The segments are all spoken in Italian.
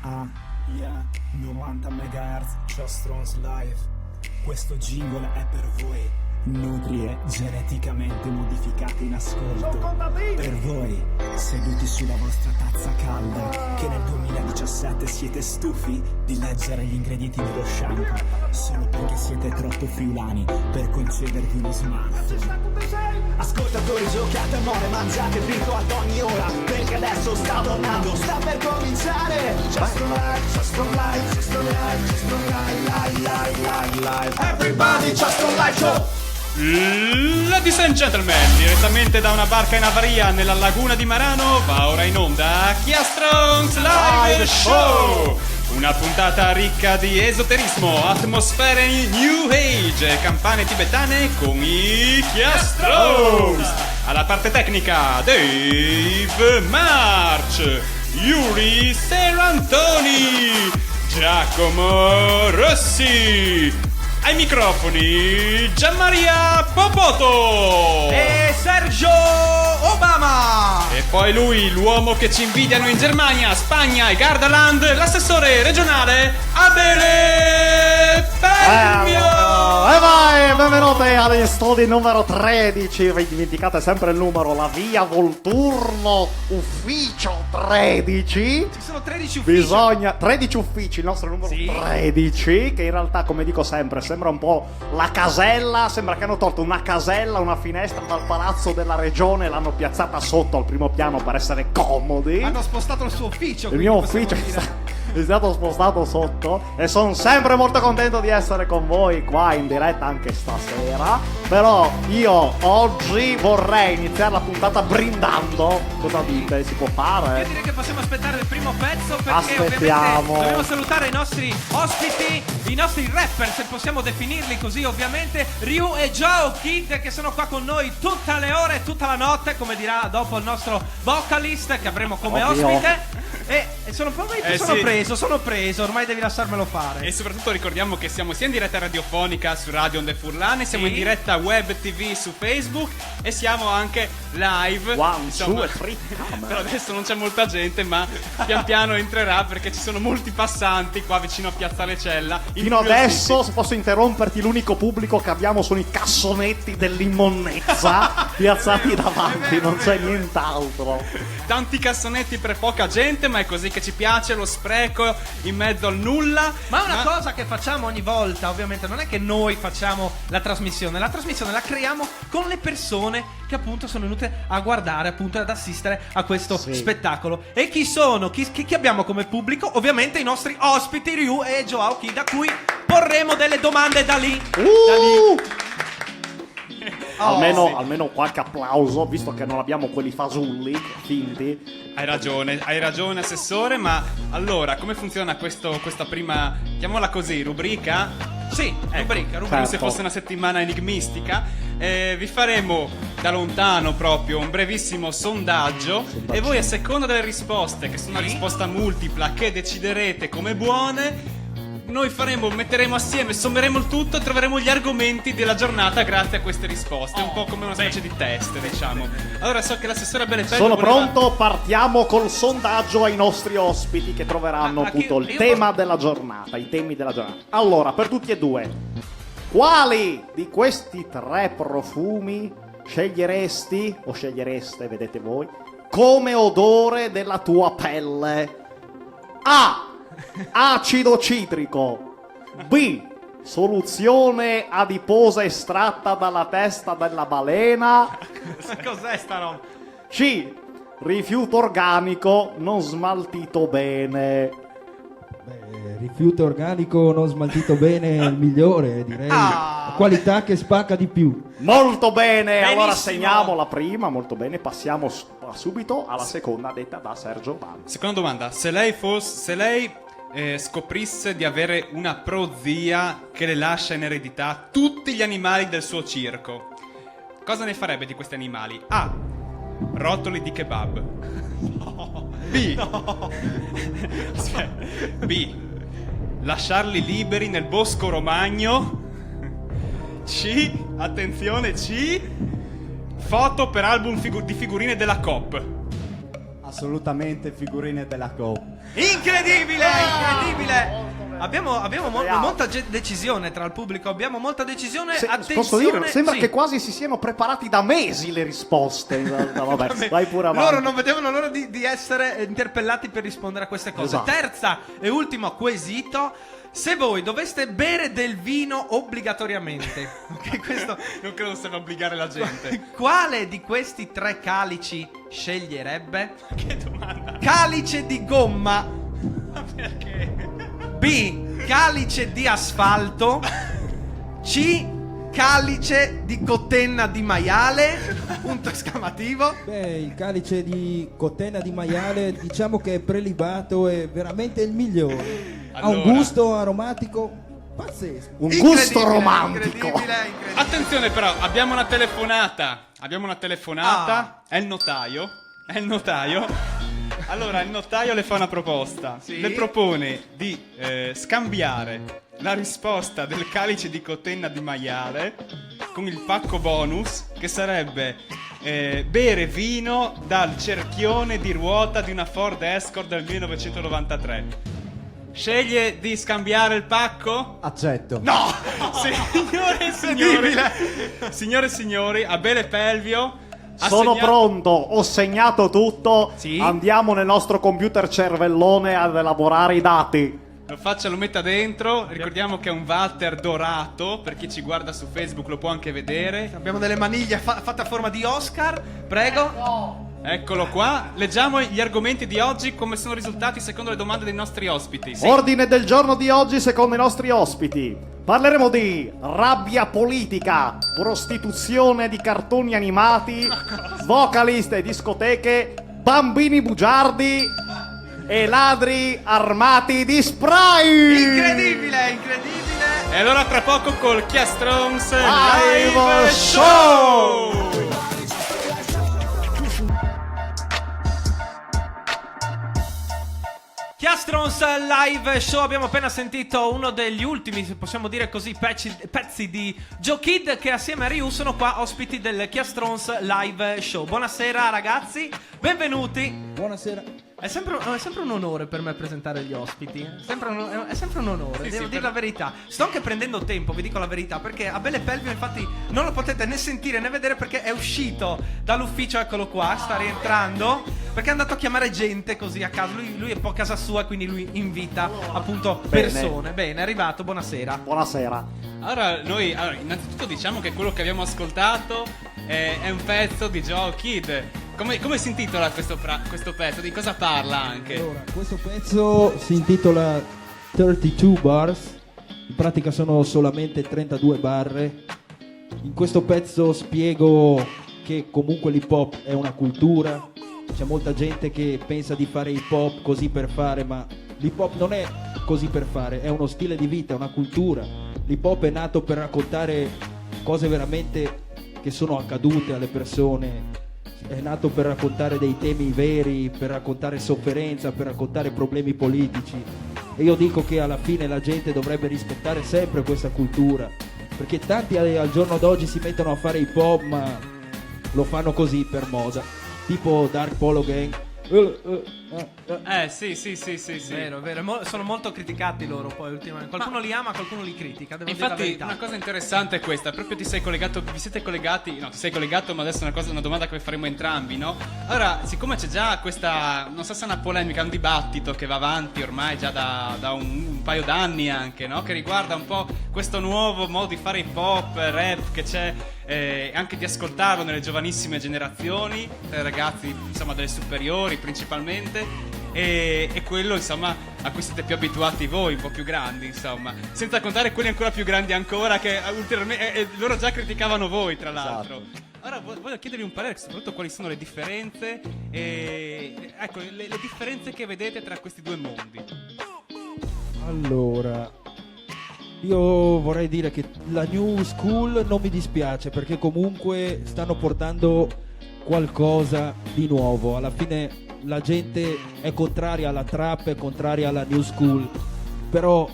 Yeah, 90 MHz, Chostrons Live. Questo jingle è per voi, nutrie geneticamente modificate in ascolto. Per voi, seduti sulla vostra tazza calda, che nel 2017 siete stufi di leggere gli ingredienti dello shampoo, solo perché siete troppo friulani per concedervi uno smartphone. Ascoltatori, giocate a more, mangiate birro ad ogni ora, perché adesso sta tornando, sta per cominciare. Just live, everybody, just live show. Ladies and gentlemen, direttamente da una barca in avaria nella laguna di Marano va ora in onda Chiastrongs Live Show. Una puntata ricca di esoterismo, atmosfere New Age e campane tibetane con i Chiastrongs. Alla parte tecnica Dave March, Yuri Serantoni, Giacomo Rossi. Ai microfoni Gianmaria Popoto e Sergio Obama. E poi lui, l'uomo che ci invidiano in Germania, Spagna e Gardaland, l'assessore regionale Abele Permio. E vai, benvenuti agli studi numero 13. Vi dimenticate sempre il numero, la via Volturno, ufficio 13. Ci sono 13 uffici. Bisogna 13 uffici, il nostro numero sì. 13, che in realtà, come dico sempre, sembra un po' la casella, sembra che hanno tolto una casella, una finestra dal palazzo della regione e l'hanno piazzata sotto al primo piano per essere comodi. Hanno spostato il suo ufficio. Il mio ufficio è stato spostato sotto e sono sempre molto contento di essere con voi qua in diretta anche stasera. Però io oggi vorrei iniziare la puntata brindando. Cosa dite? Si può fare? Io direi che possiamo aspettare il primo pezzo, perché Aspettiamo. ovviamente dobbiamo salutare i nostri ospiti, i nostri rapper, se possiamo definirli così, ovviamente Ryu e Joe Kid, che sono qua con noi tutte le ore, tutta la notte, come dirà dopo il nostro vocalist che avremo come ospite. E sono preso, ormai devi lasciarmelo fare. E soprattutto ricordiamo che siamo sia in diretta radiofonica su Radio Onde Furlane, siamo in diretta web TV su Facebook e siamo anche live. One, two, three. Però adesso non c'è molta gente, ma pian piano entrerà perché ci sono molti passanti qua vicino a Piazza Lecella. Fino adesso, se posso interromperti, l'unico pubblico che abbiamo sono i cassonetti dell'immonnezza piazzati davanti, non c'è nient'altro. Tanti cassonetti per poca gente, ma è così che ci piace, lo spreco in mezzo al nulla. Ma è una cosa che facciamo ogni volta, ovviamente non è che noi facciamo la trasmissione la creiamo con le persone che appunto sono venute a guardare, appunto ad assistere a questo spettacolo. E chi sono? Chi abbiamo come pubblico? Ovviamente i nostri ospiti Ryu e Joao Kid, da cui porremo delle domande da lì. Almeno qualche applauso, visto che non abbiamo quelli fasulli finti. Hai ragione assessore, ma allora come funziona questa prima, chiamiamola così, rubrica? Sì, rubrica. Come se fosse una settimana enigmistica. Vi faremo da lontano proprio un brevissimo sondaggio e voi, a seconda delle risposte, che sono una risposta multipla che deciderete come buone, noi metteremo assieme, sommeremo il tutto e troveremo gli argomenti della giornata grazie a queste risposte. Un po' come una specie di test, diciamo. Allora so che l'assessore Bellefello Sono pronto, partiamo col sondaggio ai nostri ospiti che troveranno appunto il tema della giornata, i temi della giornata. Allora, per tutti e due, quali di questi 3 profumi sceglieresti o scegliereste, vedete voi, come odore della tua pelle? A. Acido citrico. B. Soluzione adiposa estratta dalla testa della balena. Cos'è sta roba? C. Rifiuto organico non smaltito bene. Rifiuto organico non smaltito bene è il migliore, direi. Qualità che spacca di più. Molto bene. Benissimo. Allora segniamo la prima, molto bene. Passiamo subito alla seconda, detta da Sergio Obama. Seconda domanda: se lei scoprisse di avere una prozia che le lascia in eredità tutti gli animali del suo circo, cosa ne farebbe di questi animali? A. Rotoli di kebab. B. B. Lasciarli liberi nel bosco romagno. C. Attenzione, C. Foto per album di figurine della Coop. Assolutamente figurine della Coop. Incredibile, incredibile. Abbiamo molta decisione tra il pubblico, abbiamo molta decisione. Attenzione. Posso dire? Sembra sì. che quasi si siano preparati da mesi le risposte. Vabbè, vai pure avanti. Loro non vedevano l'ora di essere interpellati per rispondere a queste cose. Esatto. Terza e ultimo quesito. Se voi doveste bere del vino obbligatoriamente, ok, questo Non credo serva obbligare la gente. quale di questi 3 calici sceglierebbe? Che domanda? Calice di gomma, Perché? B, calice di asfalto, C, calice di cotenna di maiale, punto esclamativo. Beh, il calice di cotenna di maiale diciamo che è prelibato, è veramente il migliore. Ha un Allora. gusto aromatico pazzesco. Un Incredibile, gusto romantico. incredibile. Attenzione però, abbiamo una telefonata. È il notaio. Allora, il notaio le fa una proposta. Sì. Le propone di scambiare la risposta del calice di cotenna di maiale con il pacco bonus, che sarebbe bere vino dal cerchione di ruota di una Ford Escort del 1993. Sceglie di scambiare il pacco? Accetto. No! Signore e signori, Abele Pelvio ha Sono segnato- pronto, ho segnato tutto. Sì. Andiamo nel nostro computer cervellone ad elaborare i dati. Lo metta dentro. Ricordiamo che è un Walter dorato. Per chi ci guarda su Facebook lo può anche vedere. Abbiamo delle maniglie fatte a forma di Oscar. Prego. Eccolo qua. Leggiamo gli argomenti di oggi, come sono risultati secondo le domande dei nostri ospiti. Sì. Ordine del giorno di oggi secondo i nostri ospiti. Parleremo di rabbia politica, prostituzione di cartoni animati, vocalist e discoteche, bambini bugiardi e ladri armati di spray. Incredibile, incredibile. E allora tra poco col Chiastrons Live Live Show! Chiastrons Live Show, abbiamo appena sentito uno degli ultimi, se possiamo dire così, pezzi di Joe Kidd, che assieme a Ryu sono qua ospiti del Chiastrons Live Show. Buonasera ragazzi, benvenuti. Buonasera. È sempre un onore per me presentare gli ospiti. È sempre un onore, devo dire la verità. Sto anche prendendo tempo, vi dico la verità, perché Abele Pelvio infatti non lo potete né sentire né vedere perché è uscito dall'ufficio, eccolo qua, sta rientrando, perché è andato a chiamare gente così a caso. Lui è un po' a casa sua, quindi lui invita appunto persone. Bene, è arrivato, buonasera. Buonasera. Allora, innanzitutto diciamo che quello che abbiamo ascoltato è un pezzo di Joe Kidd. Come si intitola questo pezzo? Di cosa parla anche? Allora, questo pezzo si intitola 32 Bars. In pratica sono solamente 32 barre. In questo pezzo spiego che comunque l'hip hop è una cultura. C'è molta gente che pensa di fare hip hop così per fare, ma l'hip hop non è così per fare, è uno stile di vita, è una cultura. L'hip hop è nato per raccontare cose veramente che sono accadute alle persone, è nato per raccontare dei temi veri, per raccontare sofferenza, per raccontare problemi politici. E io dico che alla fine la gente dovrebbe rispettare sempre questa cultura, perché tanti al giorno d'oggi si mettono a fare hip hop ma lo fanno così per moda, tipo Dark Polo Gang. Sì. Vero, sono molto criticati loro poi ultimamente. Qualcuno li ama, qualcuno li critica, devo dire la Infatti verità. una cosa interessante è questa. Proprio ti sei collegato, vi siete collegati. No, ti sei collegato, ma adesso è una domanda che faremo entrambi, no? Allora, siccome c'è già questa, non so se è una polemica, un dibattito che va avanti ormai già da un paio d'anni anche, no? Che riguarda un po' questo nuovo modo di fare hip hop, rap che c'è, anche di ascoltarlo nelle giovanissime generazioni, ragazzi insomma delle superiori principalmente, e quello insomma a cui siete più abituati voi, un po' più grandi insomma, senza contare quelli ancora più grandi ancora che ulteriormente loro già criticavano voi tra l'altro. Ora voglio chiedervi un parere soprattutto quali sono le differenze, ecco le differenze che vedete tra questi due mondi. Allora, io vorrei dire che la new school non mi dispiace, perché comunque stanno portando qualcosa di nuovo. Alla fine la gente è contraria alla trap, è contraria alla new school, però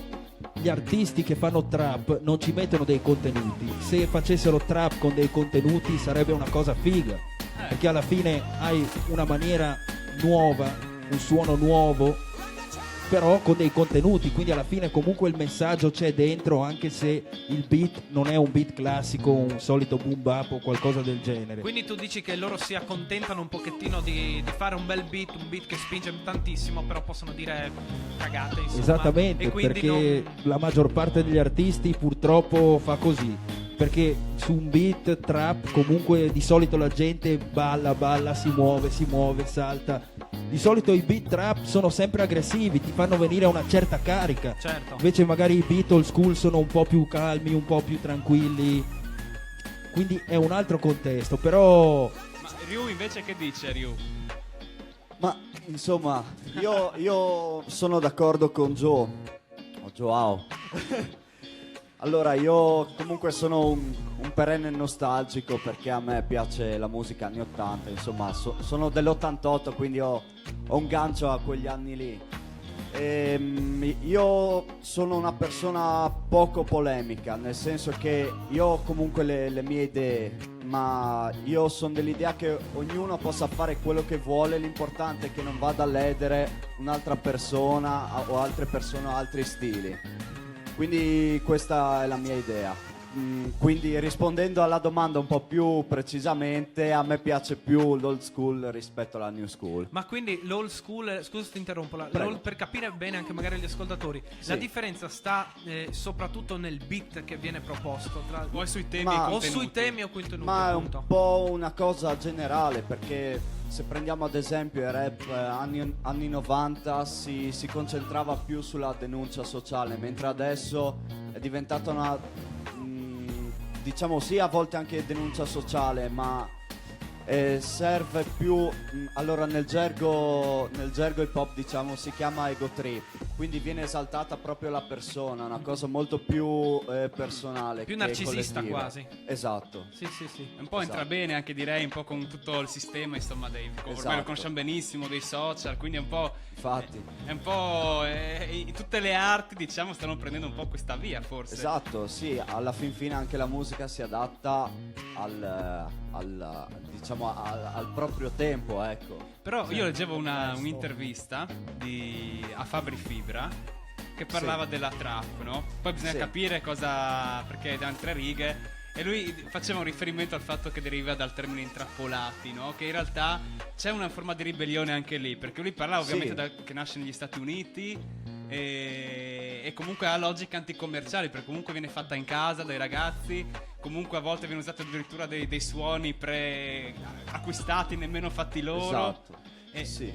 gli artisti che fanno trap non ci mettono dei contenuti. Se facessero trap con dei contenuti sarebbe una cosa figa, perché alla fine hai una maniera nuova, un suono nuovo, però con dei contenuti, quindi alla fine comunque il messaggio c'è dentro, anche se il beat non è un beat classico, un solito boom bap o qualcosa del genere. Quindi tu dici che loro si accontentano un pochettino di fare un bel beat, un beat che spinge tantissimo, però possono dire cagate, insomma. Esattamente, e quindi perché la maggior parte degli artisti purtroppo fa così, perché su un beat trap comunque di solito la gente balla, si muove, salta. Di solito i beat trap sono sempre aggressivi, ti fanno venire una certa carica. Certo. Invece magari i beat old school sono un po' più calmi, un po' più tranquilli. Quindi è un altro contesto, però... Ma Ryu invece che dice, Ryu? Ma insomma, io sono d'accordo con Joe. O Joao. Allora, io comunque sono un perenne nostalgico, perché a me piace la musica anni 80, insomma, sono dell'88, quindi ho un gancio a quegli anni lì. Io sono una persona poco polemica, nel senso che io ho comunque le mie idee, ma io sono dell'idea che ognuno possa fare quello che vuole, l'importante è che non vada a ledere un'altra persona o altre persone o altri stili. Quindi questa è la mia idea. Quindi rispondendo alla domanda un po' più precisamente, a me piace più l'old school rispetto alla new school. Ma quindi l'old school, scusa se ti interrompo, per capire bene anche magari gli ascoltatori, Sì. la differenza sta soprattutto nel beat che viene proposto O sui temi Ma- e o contenuti? sui temi o contenuti, Ma è un appunto. po' una cosa generale, perché se prendiamo ad esempio il rap anni 90 si concentrava più sulla denuncia sociale, mentre adesso è diventata una diciamo sì, a volte anche denuncia sociale, ma serve più allora nel gergo hip hop, diciamo, si chiama ego trip, quindi viene esaltata proprio la persona, una cosa molto più personale, Più che narcisista collettiva. quasi. Esatto. Sì, sì, sì. Un po' entra Esatto. bene anche, direi, un po' con tutto il sistema, insomma, ormai Esatto. lo conosciamo benissimo, dei social, quindi è un po'... Infatti. È un po'... tutte le arti, diciamo, stanno prendendo un po' questa via, forse. Esatto, sì, alla fin fine anche la musica si adatta al proprio tempo, ecco. Però io leggevo un'intervista a Fabri Fibra che parlava della trap, no? Poi bisogna Sì. capire cosa... perché da tre righe... E lui faceva un riferimento al fatto che deriva dal termine intrappolati, no? Che in realtà c'è una forma di ribellione anche lì, perché lui parlava ovviamente che nasce negli Stati Uniti e comunque ha logiche anticommerciali, perché comunque viene fatta in casa dai ragazzi, comunque a volte viene usato addirittura dei suoni pre-acquistati, nemmeno fatti loro. Esatto.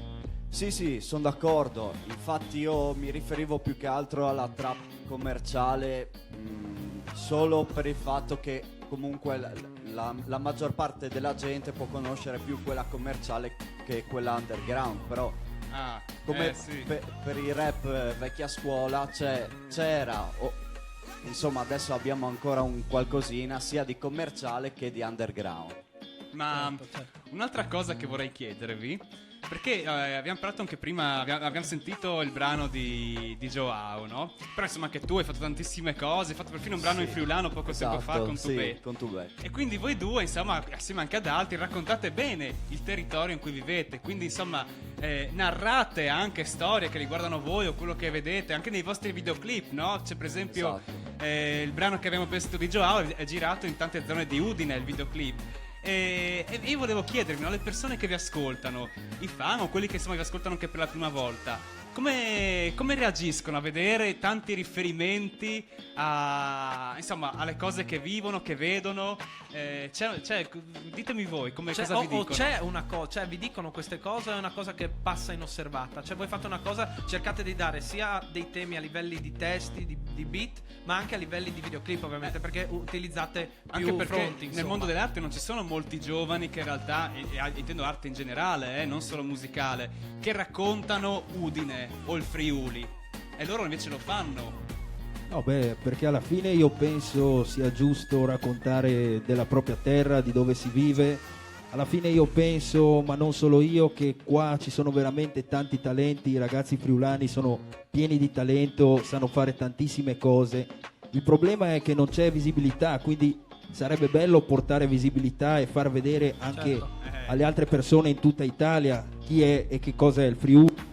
Sì, sono d'accordo. Infatti io mi riferivo più che altro alla trap commerciale, solo per il fatto che comunque la maggior parte della gente può conoscere più quella commerciale che quella underground, però come sì. per il rap vecchia scuola insomma adesso abbiamo ancora un qualcosina sia di commerciale che di underground. Ma Certo. un'altra cosa che vorrei chiedervi, perché abbiamo parlato anche prima, abbiamo sentito il brano di Joao, no? Però insomma anche tu hai fatto tantissime cose, hai fatto perfino un brano in friulano poco tempo fa con sì, Tubé. con Tubé. E quindi voi due, insomma, assieme anche ad altri, raccontate bene il territorio in cui vivete, quindi insomma narrate anche storie che riguardano voi o quello che vedete, anche nei vostri videoclip, no? C'è per esempio il brano che abbiamo pensato di Joao, è girato in tante zone di Udine, il videoclip. E io volevo chiedervi, no, le persone che vi ascoltano, i fan o quelli che insomma vi ascoltano anche per la prima volta, come reagiscono a vedere tanti riferimenti insomma, alle cose che vivono, che vedono? Ditemi voi cosa vi dicono. C'è una cosa, cioè vi dicono queste cose, è una cosa che passa inosservata. Cioè voi fate una cosa, cercate di dare sia dei temi a livelli di testi, di beat, ma anche a livelli di videoclip, ovviamente, perché utilizzate più Anche perché fronti, nel insomma. mondo dell'arte non ci sono molti giovani che in realtà, e intendo arte in generale, non solo musicale, che raccontano Udine o il Friuli, e loro invece lo fanno. No, perché alla fine io penso sia giusto raccontare della propria terra, di dove si vive. Alla fine io penso, ma non solo io, che qua ci sono veramente tanti talenti, i ragazzi friulani sono pieni di talento, sanno fare tantissime cose. Il problema è che non c'è visibilità, quindi sarebbe bello portare visibilità e far vedere anche Certo. alle altre persone in tutta Italia chi è e che cosa è il Friuli.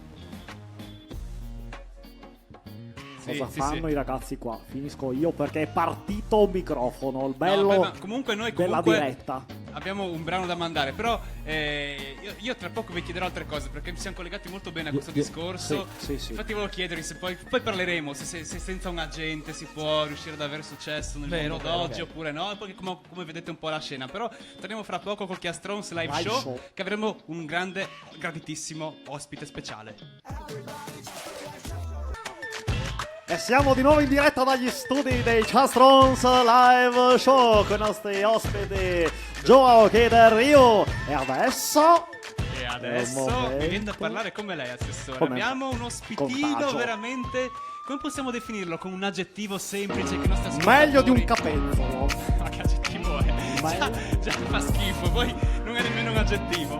Cosa Sì, fanno sì. i ragazzi qua? Finisco io perché è partito il microfono, il bello No, beh, ma comunque noi della diretta. abbiamo un brano da mandare, però io tra poco vi chiederò altre cose perché siamo collegati molto bene a questo discorso. Sì. Infatti volevo chiedervi se poi parleremo se senza un agente si può riuscire ad avere successo nel Vero, mondo d'oggi oppure no, e poi come vedete un po' la scena. Però torniamo fra poco col Chiastrons Live Show, che avremo un graditissimo ospite speciale. E siamo di nuovo in diretta dagli studi dei Chastrons Live Show con i nostri ospiti Joao che del Rio. E adesso E un adesso momento. mi viene da parlare come lei, assessore. Come Abbiamo un ospitino contagio. veramente. Come possiamo definirlo? Con un aggettivo semplice che i nostri ascoltatori... meglio di un capezzolo. Ma che aggettivo è? Già fa schifo, poi non è nemmeno un aggettivo.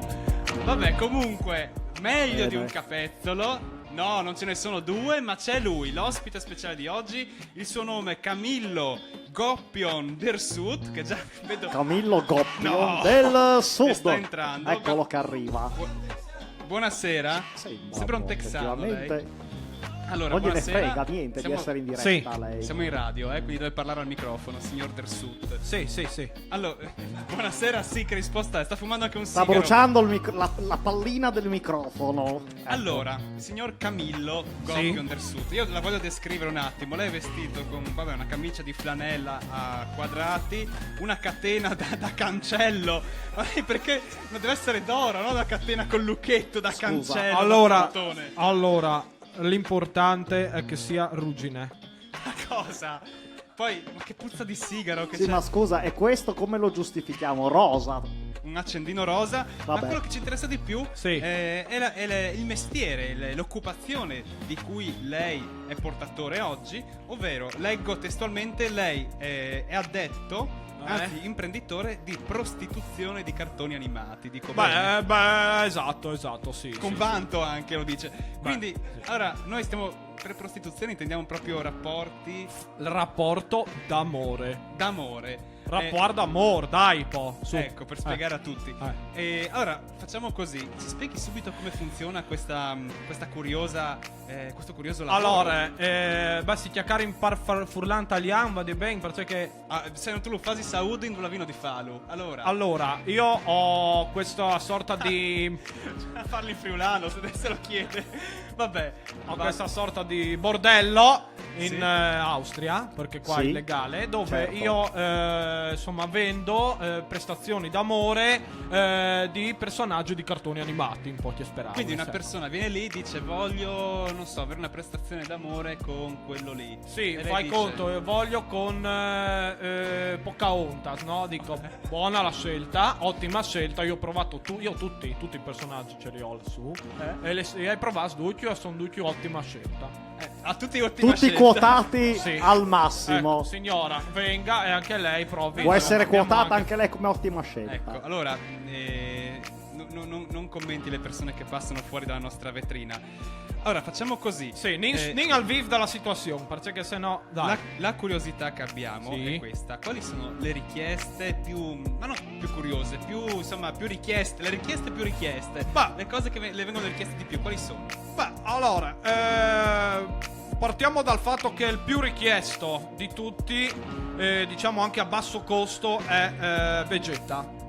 Vabbè, comunque, meglio di un capezzolo. No, non ce ne sono due, ma c'è lui, l'ospite speciale di oggi. Il suo nome è Camillo Goppion der Sud, che già vedo... Camillo Goppion No, del che Sud. sta entrando. Eccolo che arriva. Buonasera. Sembra un texano lei. effettivamente. Allora, Non gliene buonasera. frega niente Siamo- di essere in diretta Sì. lei. Siamo in radio, quindi deve parlare al microfono, signor Der Sud. Sì. Allora, buonasera, sì, che risposta è? Sta fumando anche un Sta sigaro. bruciando la pallina del microfono. Ecco. Allora, signor Camillo Goppion der Sud, io la voglio descrivere un attimo. Lei è vestito con una camicia di flanella a quadrati, una catena da cancello. Ma perché non deve essere d'oro, no? Una catena con lucchetto da cancello. Allora, da bottone. l'importante è che sia ruggine. Ma cosa? Poi, ma che puzza di sigaro che Sì, c'è. ma scusa, e questo come lo giustifichiamo? Rosa. Un accendino rosa. Ma Vabbè. quello che ci interessa di più Sì. è il mestiere, l'occupazione di cui lei è portatore oggi, ovvero, leggo testualmente, lei è addetto, anzi imprenditore di prostituzione di cartoni animati. Dico bene? Beh, esatto, sì. Con sì, vanto anche lo dice. Quindi, allora, noi stiamo... Per prostituzione intendiamo proprio rapporti sì. Il rapporto d'amore. d'amore. Rapporto d'amore, dai, po'. Su. Ecco, per spiegare a tutti. E allora, facciamo così. Ci spieghi subito come funziona questa curiosa, questo curioso lavoro? Allora, basti chiacchiere in furlan italiano, va di bene, perché... Se non tu lo fai Saudi in lavino di Falu. Allora, io ho questa sorta di... A farli in friulano, se adesso lo chiede. Vabbè. Ho questa sorta di bordello in Sì. Austria, perché qua Sì. è illegale, dove Certo. io insomma vendo prestazioni d'amore di personaggi di cartoni animati, in poche speranze. Quindi una persona viene lì, dice voglio, non so, avere una prestazione d'amore con quello lì. Sì, E lei fai dice, conto, voglio con Pocahontas, no? Dico, buona la scelta, ottima scelta, io ho provato tutti i personaggi ce li ho lassù, e hai provato tutti, e sono tutti ottima scelta. a tutti ottima Tutti scelta. quotati Sì. al massimo. Ecco, signora, venga e anche lei provi. Può essere Abbiamo quotata anche lei come ottima scelta. Ecco, allora, non commenti le persone che passano fuori dalla nostra vetrina. Allora, facciamo così. Sì, nin al viv della situazione, perché sennò dai. La curiosità che abbiamo Sì. è questa. Quali sono le richieste più... ma non più curiose, più, insomma, più richieste. Le richieste più richieste. Le cose che le vengono richieste di più, quali sono? Beh, allora, partiamo dal fatto che il più richiesto di tutti, diciamo anche a basso costo, è Vegeta.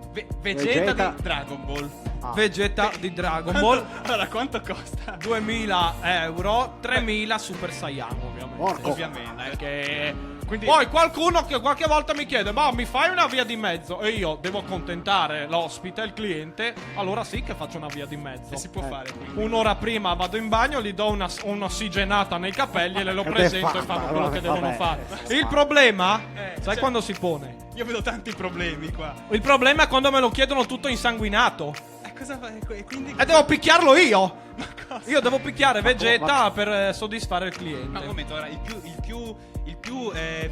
Vegeta di Dragon Ball. Vegeta di Dragon Ball. Allora, quanto costa? 2000 euro, 3000 Super Saiyan, ovviamente. Porco. Ovviamente. Che... Quindi- Poi qualcuno che qualche volta mi chiede: ma mi fai una via di mezzo? E io devo accontentare l'ospite, il cliente. Allora sì che faccio una via di mezzo. E si può fare, quindi. Un'ora prima vado in bagno, gli do un'ossigenata nei capelli e le lo Ed è presento e fatta, fanno quello che vabbè, devono fare. vabbè. Il problema, sai cioè- quando si pone? Io vedo tanti problemi qua. Il problema è quando me lo chiedono tutto insanguinato. Cosa fa? E quindi... E devo picchiarlo io. Ma cosa? Io devo picchiare Vegeta per soddisfare il Ma cliente. un momento, ora, il più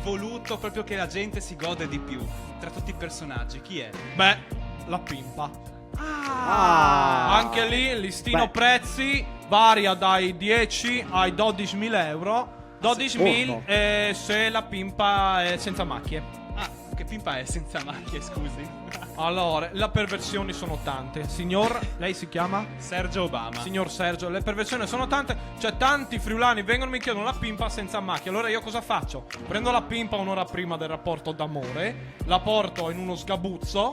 voluto, proprio che la gente si gode di più tra tutti i personaggi, chi è? Beh, la pimpa. Ah. Anche lì il listino Beh. prezzi varia dai 10 ai 12.000 euro. 12.000 Porco. se la pimpa è senza macchie. Ah, ok, che pimpa è senza macchie, scusi? Allora, le perversioni sono tante. Signor, lei si chiama? Sergio Obama. Signor Sergio, le perversioni sono tante. Cioè, tanti friulani vengono e mi chiedono la pimpa senza macchie. Allora io cosa faccio? Prendo la pimpa un'ora prima del rapporto d'amore, la porto in uno sgabuzzo,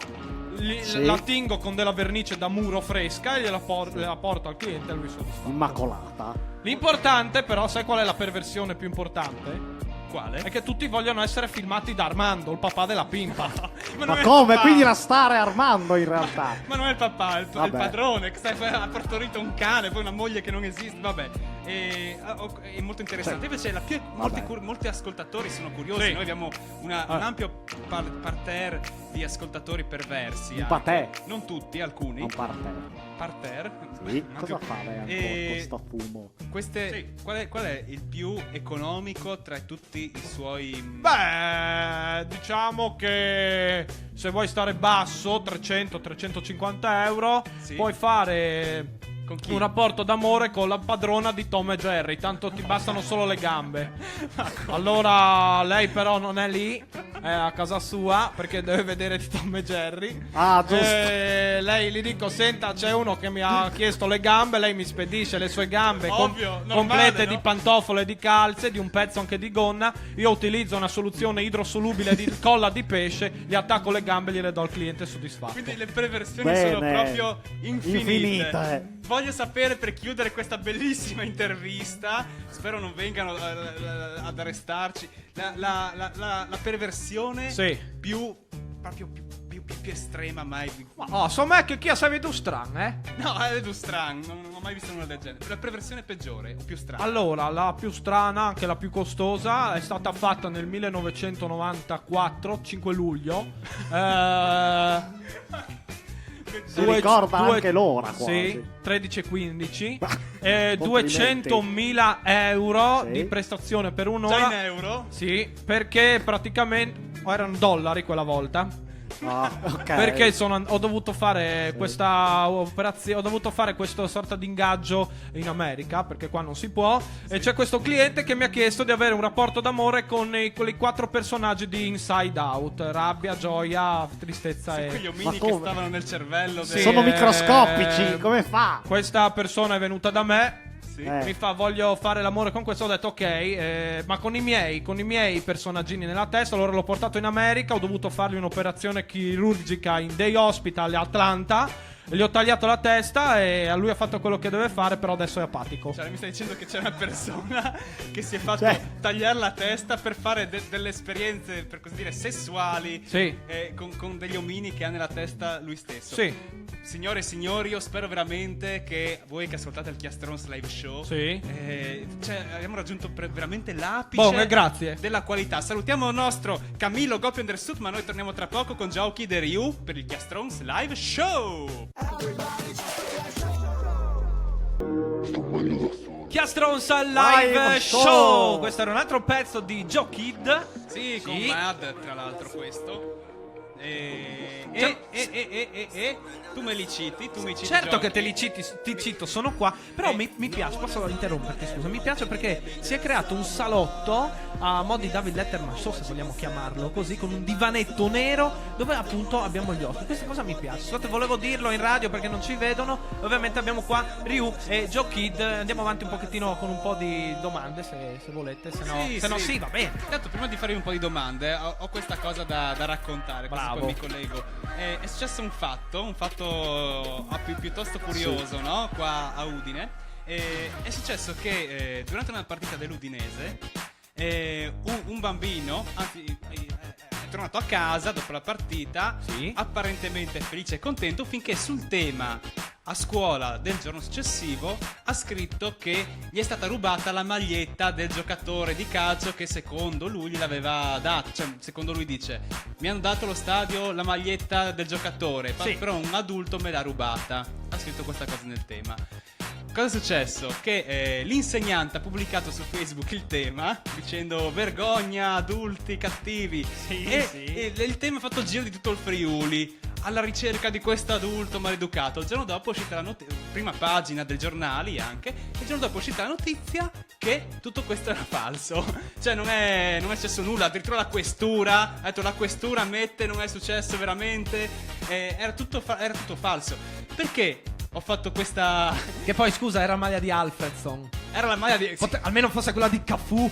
la tingo con della vernice da muro fresca e la porto al cliente e lui soddisfatto. Immacolata. L'importante però, sai qual è la perversione più importante? Quale? È che tutti vogliono essere filmati da Armando, il papà della pimpa. Ma come? Quindi la star è Armando in realtà. Ma non è il papà, è il Vabbè. padrone che ha partorito un cane, poi una moglie che non esiste, vabbè. È molto interessante. Invece molti ascoltatori sono curiosi. Sì. Noi abbiamo un ampio parterre di ascoltatori perversi. Un anche. patè. Non tutti, alcuni. Un Parterre. Sì, cosa fa lei ancora con sto fumo? Qual è il più economico tra tutti i suoi... Beh, diciamo che se vuoi stare basso, 300-350 euro, Sì. puoi fare Con chi? un rapporto d'amore con la padrona di Tom e Jerry. Tanto ti bastano solo le gambe. Allora, lei però non è lì, è a casa sua perché deve vedere di Tom e Jerry. Ah, giusto. Lei gli dico: senta, c'è uno che mi ha chiesto le gambe. Lei mi spedisce le sue gambe Ovvio, normale, complete no? di pantofole, di calze, di un pezzo anche di gonna. Io utilizzo una soluzione idrosolubile di colla di pesce, gli attacco le gambe e gliele do al cliente soddisfatto. Quindi le perversioni Bene. sono proprio infinite. Infinite. Voglio sapere, per chiudere questa bellissima intervista, spero non vengano ad arrestarci, la perversione Sì. più estrema mai. Insomma, che chi sei tu strano, eh? No, è più strano, non ho mai visto nulla del genere. La perversione peggiore o più strana? Allora, la più strana, anche la più costosa, è stata fatta nel 1994, 5 luglio. Si ricorda anche l'ora quasi. Sì, 13:15. Complimenti. 200.000 euro Sì. di prestazione per Già un'ora. in euro? Sì, perché praticamente erano dollari quella volta. Ah, ok. Perché ho dovuto fare questa operazione, ho dovuto fare questa sorta di ingaggio in America, perché qua non si può. E c'è questo cliente che mi ha chiesto di avere un rapporto d'amore con quei 4 personaggi di Inside Out: rabbia, gioia, tristezza Sì, e... quegli omini Ma che come? stavano nel cervello. Sì, Sono microscopici, come fa? Questa persona è venuta da me. Sì. Mi fa: voglio fare l'amore con questo. Ho detto ok, ma con i miei personaggini nella testa. Allora l'ho portato in America. Ho dovuto fargli un'operazione chirurgica in Day Hospital a Atlanta. Gli ho tagliato la testa e a lui ha fatto quello che deve fare, però adesso è apatico. Cioè, mi stai dicendo che c'è una persona che si è fatto Cioè. tagliare la testa per fare delle esperienze, per così dire, sessuali Sì. con degli omini che ha nella testa lui stesso. Sì. Signore e signori, io spero veramente che voi che ascoltate il Chiastrons Live Show, Sì. abbiamo raggiunto veramente l'apice Grazie. della qualità. Salutiamo il nostro Camillo Goppio Understood, ma noi torniamo tra poco con Giochi de Ryu per il Chiastrons Live Show. Chiastrons Live Live Show. Show. Questo era un altro pezzo di Joe Kid. Sì, con Mad, tra l'altro questo. Tu me li citi, tu mi citi. Certo che Giochi. ti cito, sono qua. Però mi piace, posso interromperti, scusa. Mi piace perché si è creato un salotto a mo' di David Letterman, non so se vogliamo chiamarlo così, con un divanetto nero dove appunto abbiamo gli ospiti. Questa cosa mi piace. Scusate, volevo dirlo in radio perché non ci vedono. Ovviamente abbiamo qua Ryu e Joe Kid. Andiamo avanti un pochettino con un po' di domande se volete, se no sì, va bene. Intanto, prima di farvi un po' di domande, ho questa cosa da raccontare. Così Bravo. poi mi collego. È successo un fatto piuttosto curioso, no? Qua a Udine. È successo che durante una partita dell'Udinese un bambino, anzi, è tornato a casa dopo la partita, Sì. apparentemente felice e contento, finché sul tema a scuola del giorno successivo ha scritto che gli è stata rubata la maglietta del giocatore di calcio che secondo lui gliel'aveva data. Cioè, secondo lui dice: mi hanno dato allo stadio la maglietta del giocatore, Sì. però un adulto me l'ha rubata. Ha scritto questa cosa nel tema. Cosa è successo? Che l'insegnante ha pubblicato su Facebook il tema dicendo vergogna, adulti cattivi. E il tema ha fatto il giro di tutto il Friuli. alla ricerca di questo adulto maleducato. Il giorno dopo è uscita la prima pagina dei giornali anche, il giorno dopo è uscita la notizia che tutto questo era falso. Cioè non è successo nulla, addirittura la questura ha detto, la questura ammette non è successo veramente, era tutto falso. Perché ho fatto questa... Che poi, scusa, era la maglia di Alfredson. Era la maglia di... Almeno fosse quella di Cafu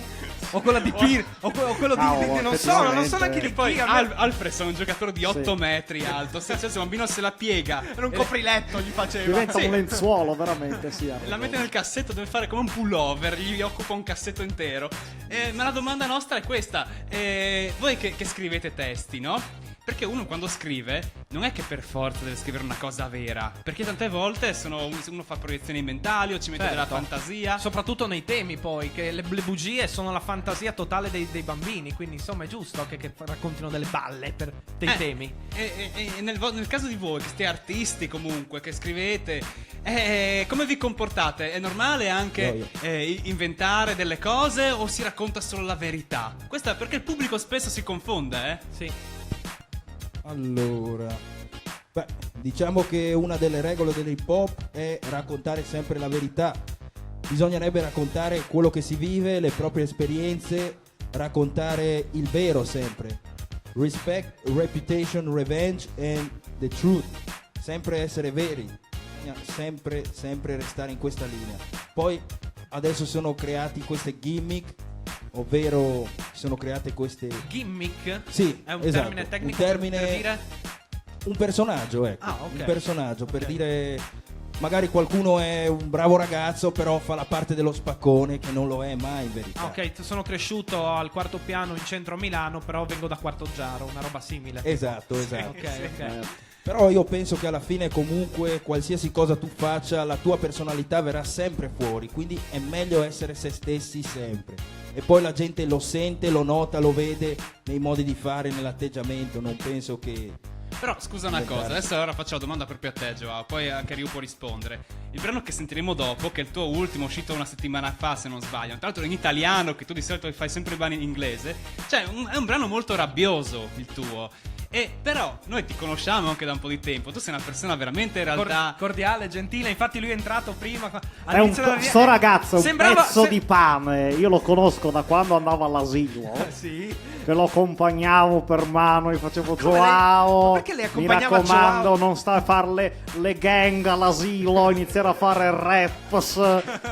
o quella di Pir o quello di non so neanche di poi chi. Alfredson è un giocatore di 8 metri alto, se un bambino se la piega Era un copriletto gli faceva. Diventa Sì. un lenzuolo, veramente, sì. la mette nel cassetto, deve fare come un pullover, gli occupa un cassetto intero. Ma la domanda nostra è questa: voi che scrivete testi, no? Perché uno quando scrive non è che per forza deve scrivere una cosa vera, perché tante volte uno fa proiezioni mentali o ci mette della fantasia. Soprattutto nei temi, poi, che le bugie sono la fantasia totale dei bambini, quindi insomma è giusto che raccontino delle balle per dei temi. E nel caso di voi che siete artisti comunque, che scrivete, come vi comportate? È normale anche inventare delle cose o si racconta solo la verità? Questo è perché il pubblico spesso si confonde, Sì. Allora, diciamo che una delle regole dell'hip hop è raccontare sempre la verità. Bisognerebbe raccontare quello che si vive, le proprie esperienze, raccontare il vero sempre. Respect, reputation, revenge and the truth. Sempre essere veri, sempre restare in questa linea. Poi adesso sono creati queste gimmick, ovvero sono create queste Gimmick? sì, È un esatto, termine tecnico un termine, per dire? un personaggio, ecco. Ah, ok. Un personaggio per Ok. dire magari qualcuno è un bravo ragazzo però fa la parte dello spaccone che non lo è mai in verità. Ah, ok, sono cresciuto al quarto piano in centro a Milano, però vengo da Quartoggiaro, una roba simile. Esatto. Ok. Però io penso che alla fine comunque qualsiasi cosa tu faccia la tua personalità verrà sempre fuori, quindi è meglio essere se stessi sempre. E poi la gente lo sente, lo nota, lo vede nei modi di fare, nell'atteggiamento, non penso che... Però scusa una cosa, adesso ora faccio la domanda proprio a te, Joao, poi anche Ryu può rispondere. Il brano che sentiremo dopo, che è il tuo ultimo, uscito una settimana fa se non sbaglio, tra l'altro in italiano, che tu di solito fai sempre i brani in inglese, cioè è un brano molto rabbioso il tuo. E però noi ti conosciamo anche da un po' di tempo, tu sei una persona veramente in realtà... Cordiale, gentile, infatti lui è entrato prima. È sto ragazzo è un Sembrava- pezzo di pane. Io lo conosco da quando andavo all'asilo. Sì. Che lo accompagnavo per mano, gli facevo Come Joao. lei- perché lei Mi accompagnava raccomando, Joao? non sta a fare le gang all'asilo, iniziare a fare raps.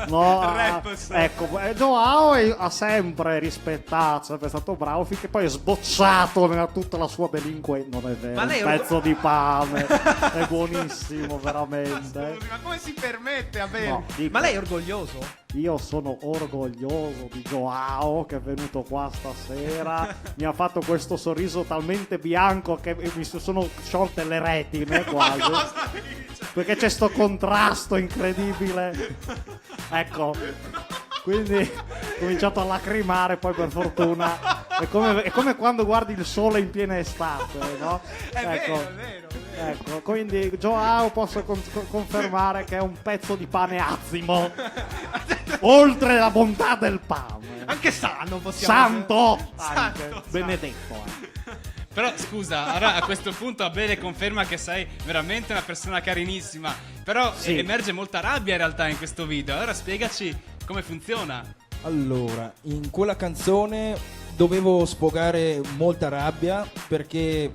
No? Raps. Ecco, Joao ha sempre rispettato, sempre stato bravo, finché poi è sbocciato nella tutta la sua delinquenza. Non è vero, Ma lei un è pezzo di pane. È buonissimo, veramente. Ma come si permette a No, dico- Ma lei è orgoglioso? Io sono orgoglioso di Joao che è venuto qua stasera. Mi ha fatto questo sorriso talmente bianco che mi sono sciolte le retine quasi. Perché c'è sto contrasto incredibile. Ecco. Quindi ho cominciato a lacrimare, poi per fortuna. È come quando guardi il sole in piena estate, no? Ecco. vero. Ecco, quindi Joao posso confermare che è un pezzo di pane azimo. Oltre la bontà del pane. Anche sano possiamo Santo! Santo, Anche. Benedetto. Però scusa, ora a questo punto Abele conferma che sei veramente una persona carinissima. Però Sì. emerge molta rabbia in realtà in questo video. Allora spiegaci come funziona. Allora, in quella canzone dovevo sfogare molta rabbia perché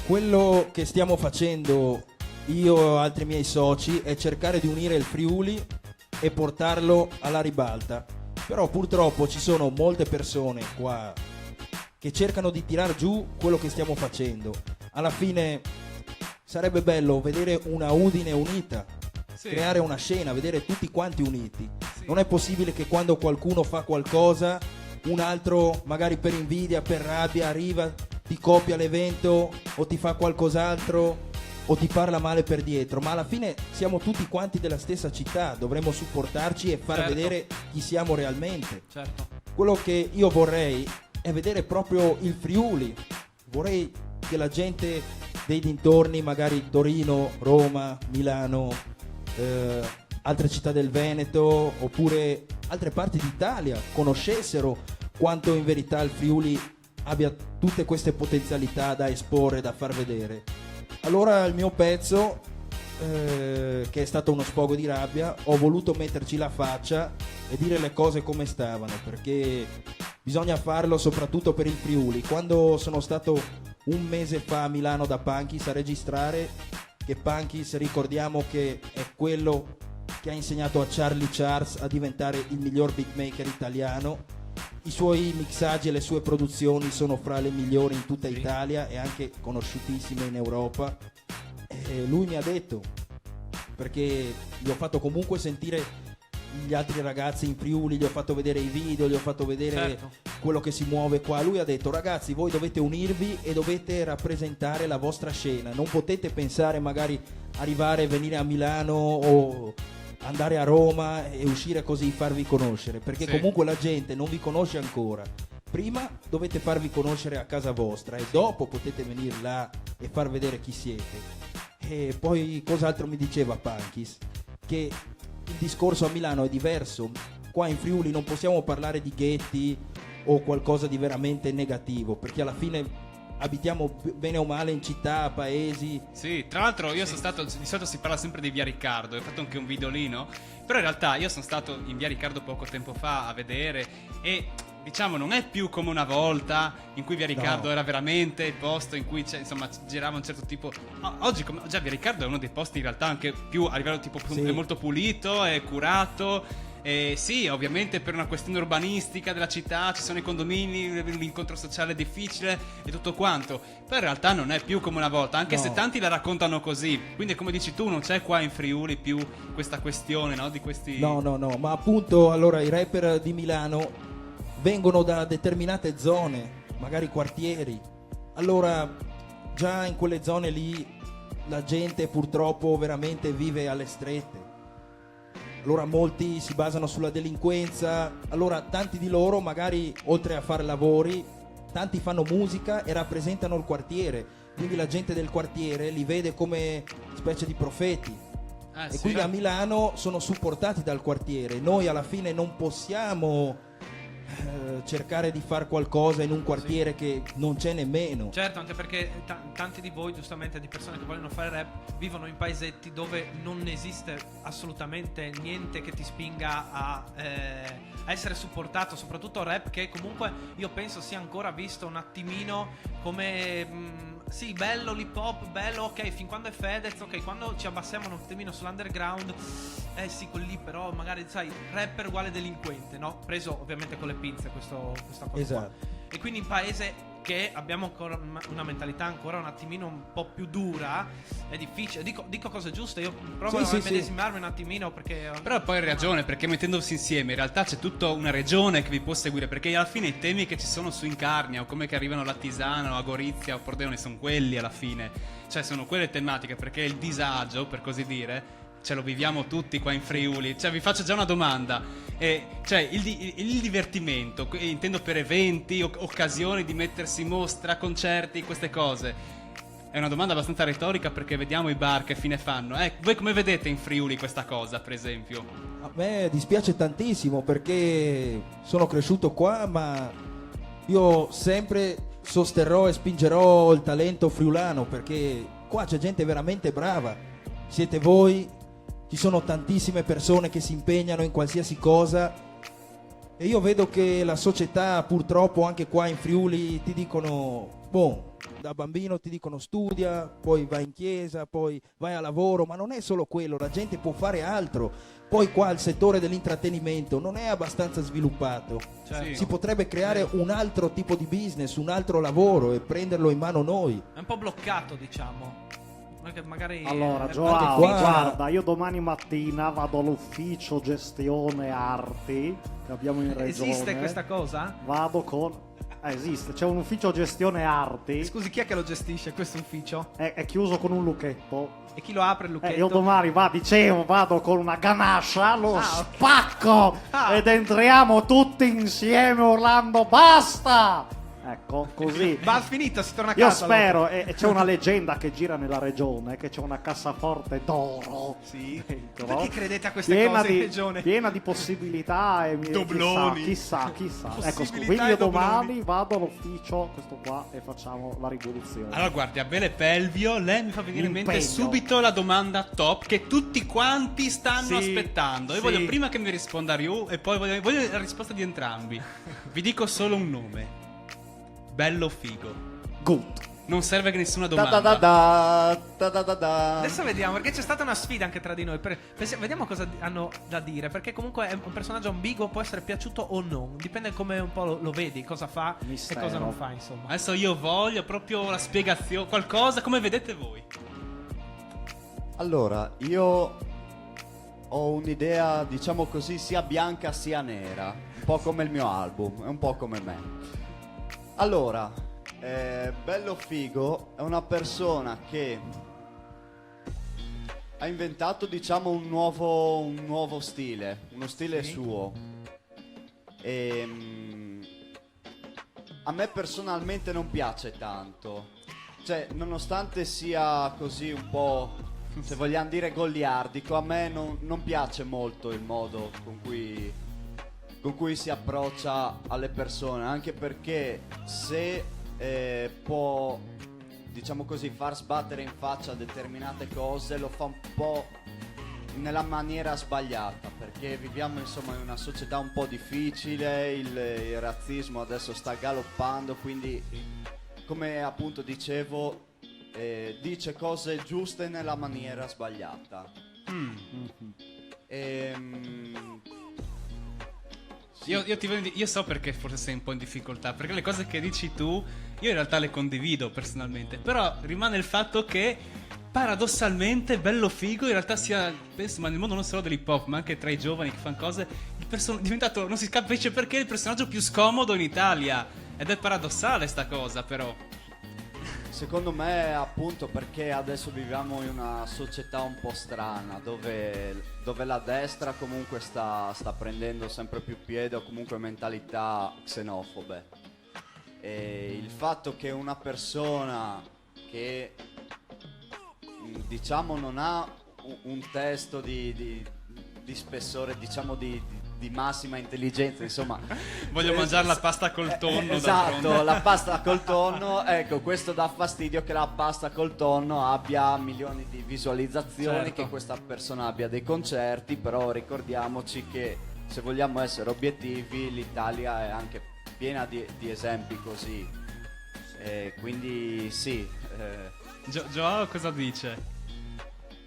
quello che stiamo facendo io e altri miei soci è cercare di unire il Friuli e portarlo alla ribalta. Però purtroppo ci sono molte persone qua che cercano di tirar giù quello che stiamo facendo. Alla fine sarebbe bello vedere una Udine unita, Sì. creare una scena, vedere tutti quanti uniti. Non è possibile che quando qualcuno fa qualcosa, un altro magari per invidia, per rabbia arriva, ti copia l'evento o ti fa qualcos'altro o ti parla male per dietro, ma alla fine siamo tutti quanti della stessa città, dovremmo supportarci e far Certo. vedere chi siamo realmente. Certo. Quello che io vorrei è vedere proprio il Friuli. Vorrei che la gente dei dintorni, magari Torino, Roma, Milano, altre città del Veneto oppure altre parti d'Italia conoscessero quanto in verità il Friuli abbia tutte queste potenzialità da esporre, da far vedere. Allora il mio pezzo, che è stato uno sfogo di rabbia, ho voluto metterci la faccia e dire le cose come stavano, perché bisogna farlo soprattutto per il Friuli. Quando sono stato un mese fa a Milano da Punkis a registrare, che Punkis, ricordiamo che è quello che ha insegnato a Charlie Charles a diventare il miglior beatmaker italiano. I suoi mixaggi e le sue produzioni sono fra le migliori in tutta Italia e anche conosciutissime in Europa. E lui mi ha detto, perché gli ho fatto comunque sentire gli altri ragazzi in Friuli, gli ho fatto vedere i video, gli ho fatto vedere quello che si muove qua. Lui ha detto: ragazzi, voi dovete unirvi e dovete rappresentare la vostra scena, non potete pensare magari arrivare, venire a Milano o andare a Roma e uscire così, farvi conoscere, perché comunque la gente non vi conosce ancora. Prima dovete farvi conoscere a casa vostra e dopo potete venire là e far vedere chi siete. E poi cos'altro mi diceva Punkis? Che il discorso a Milano è diverso. Qua in Friuli non possiamo parlare di ghetti o qualcosa di veramente negativo, perché alla fine abitiamo bene o male in città, paesi. Sì, tra l'altro io sono stato, di solito si parla sempre di Via Riccardo, ho fatto anche un video lì, no? Però in realtà io sono stato in Via Riccardo poco tempo fa a vedere e diciamo non è più come una volta in cui Via Riccardo era veramente il posto in cui insomma girava un certo tipo. Oggi già Via Riccardo è uno dei posti in realtà anche più a livello tipo è molto pulito, è curato. Sì, ovviamente per una questione urbanistica della città ci sono i condomini, l'incontro sociale è difficile e tutto quanto, però in realtà non è più come una volta, anche se tanti la raccontano così. Quindi come dici tu, non c'è qua in Friuli più questa questione, no? Di questi... No, ma appunto allora i rapper di Milano vengono da determinate zone, magari quartieri. Allora già in quelle zone lì la gente purtroppo veramente vive alle strette. Allora molti si basano sulla delinquenza. Allora tanti di loro magari oltre a fare lavori, tanti fanno musica e rappresentano il quartiere. Quindi la gente del quartiere li vede come specie di profeti. E quindi a Milano sono supportati dal quartiere. Noi alla fine non possiamo cercare di fare qualcosa in un quartiere che non c'è nemmeno. Certo, anche perché tanti di voi, giustamente, di persone che vogliono fare rap, vivono in paesetti dove non esiste assolutamente niente che ti spinga a essere supportato, soprattutto rap, che comunque io penso sia ancora visto un attimino come sì, bello l'hip hop, bello, ok, fin quando è Fedez, ok, quando ci abbassiamo un attimino sull'underground, sì, quel lì però magari, sai, rapper uguale delinquente, no? Preso ovviamente con le pinze questa cosa. Esatto. Qua. E quindi in paese che abbiamo ancora una mentalità ancora un attimino un po' più dura, è difficile. Dico cose giuste, io provo a medesimarmi un attimino, perché però poi hai ragione, perché mettendosi insieme in realtà c'è tutta una regione che vi può seguire, perché alla fine i temi che ci sono su Incarnia o come che arrivano a Lattisano, a Gorizia o Pordenone sono quelli alla fine, cioè sono quelle tematiche, perché il disagio, per così dire, ce lo viviamo tutti qua in Friuli. Cioè vi faccio già una domanda, cioè il divertimento, intendo per eventi, occasioni di mettersi in mostra, concerti, queste cose, è una domanda abbastanza retorica, perché vediamo i bar che fine fanno. Voi come vedete in Friuli questa cosa, per esempio? A me dispiace tantissimo, perché sono cresciuto qua, ma io sempre sosterrò e spingerò il talento friulano, perché qua c'è gente veramente brava. Siete voi, ci sono tantissime persone che si impegnano in qualsiasi cosa, e io vedo che la società purtroppo anche qua in Friuli ti dicono, da bambino ti dicono studia, poi vai in chiesa, poi vai a lavoro, ma non è solo quello, la gente può fare altro. Poi qua il settore dell'intrattenimento non è abbastanza sviluppato, si potrebbe creare un altro tipo di business, un altro lavoro e prenderlo in mano noi. È un po' bloccato, diciamo. Magari allora Joao, guarda, io domani mattina vado all'ufficio gestione arti che abbiamo in regione. Esiste questa cosa? Vado con... esiste, c'è un ufficio gestione arti. Scusi, chi è che lo gestisce questo ufficio? È chiuso con un lucchetto. E chi lo apre il lucchetto? Io domani vado con una ganascia, lo spacco ed entriamo tutti insieme urlando basta! Ecco, così. Va finito, si torna a Io casa. spero, e c'è una leggenda che gira nella regione, che c'è una cassaforte d'oro. Sì. dentro, Perché credete a queste piena cose in di, regione? piena di possibilità e Dobloni. chissà. Ecco, quindi e io dobloni. domani vado all'ufficio, questo qua, e facciamo la rivoluzione. Allora guardi, Abele Pelvio, lei mi fa venire in mente L'impegno. subito la domanda top che tutti quanti stanno Sì, aspettando. Io sì. voglio prima che mi risponda Ryu e poi voglio la risposta di entrambi. Vi dico solo un nome. Bello figo. Good. Non serve che nessuna Da domanda. da da da da da da. Adesso vediamo, perché c'è stata una sfida anche tra di noi. Vediamo cosa hanno da dire. Perché comunque è un personaggio ambiguo, può essere piaciuto o non. Dipende come un po' lo vedi, cosa fa Mistero. e cosa non fa, insomma. Adesso io voglio proprio la spiegazione, qualcosa come vedete voi. Allora, io ho un'idea, diciamo così, sia bianca sia nera. Un po' come il mio album, è un po' come me. Allora, Bello Figo è una persona che ha inventato, diciamo, un nuovo stile, uno stile suo. A me personalmente non piace tanto. Cioè, nonostante sia così un po', se vogliamo dire, goliardico, a me non piace molto il modo con cui si approccia alle persone, anche perché se può, diciamo così, far sbattere in faccia determinate cose, lo fa un po' nella maniera sbagliata, perché viviamo insomma in una società un po' difficile, il razzismo adesso sta galoppando, quindi come appunto dicevo, dice cose giuste nella maniera sbagliata. Io so perché forse sei un po' in difficoltà, perché le cose che dici tu io in realtà le condivido personalmente, però rimane il fatto che paradossalmente Bello Figo in realtà sia, penso, ma nel mondo non solo dell'hip hop ma anche tra i giovani che fanno cose, è diventato, non si capisce perché, il personaggio più scomodo in Italia, ed è paradossale sta cosa però. Secondo me appunto perché adesso viviamo in una società un po' strana dove la destra comunque sta prendendo sempre più piede, o comunque mentalità xenofobe, e il fatto che una persona che diciamo non ha un testo di spessore, diciamo di massima intelligenza, insomma. Voglio mangiare la pasta col tonno. Esatto, d'altronde. la pasta col tonno. Ecco, questo dà fastidio che la pasta col tonno abbia milioni di visualizzazioni, Certo. che questa persona abbia dei concerti, però ricordiamoci che se vogliamo essere obiettivi l'Italia è anche piena di esempi così. Quindi sì. Joao cosa dice?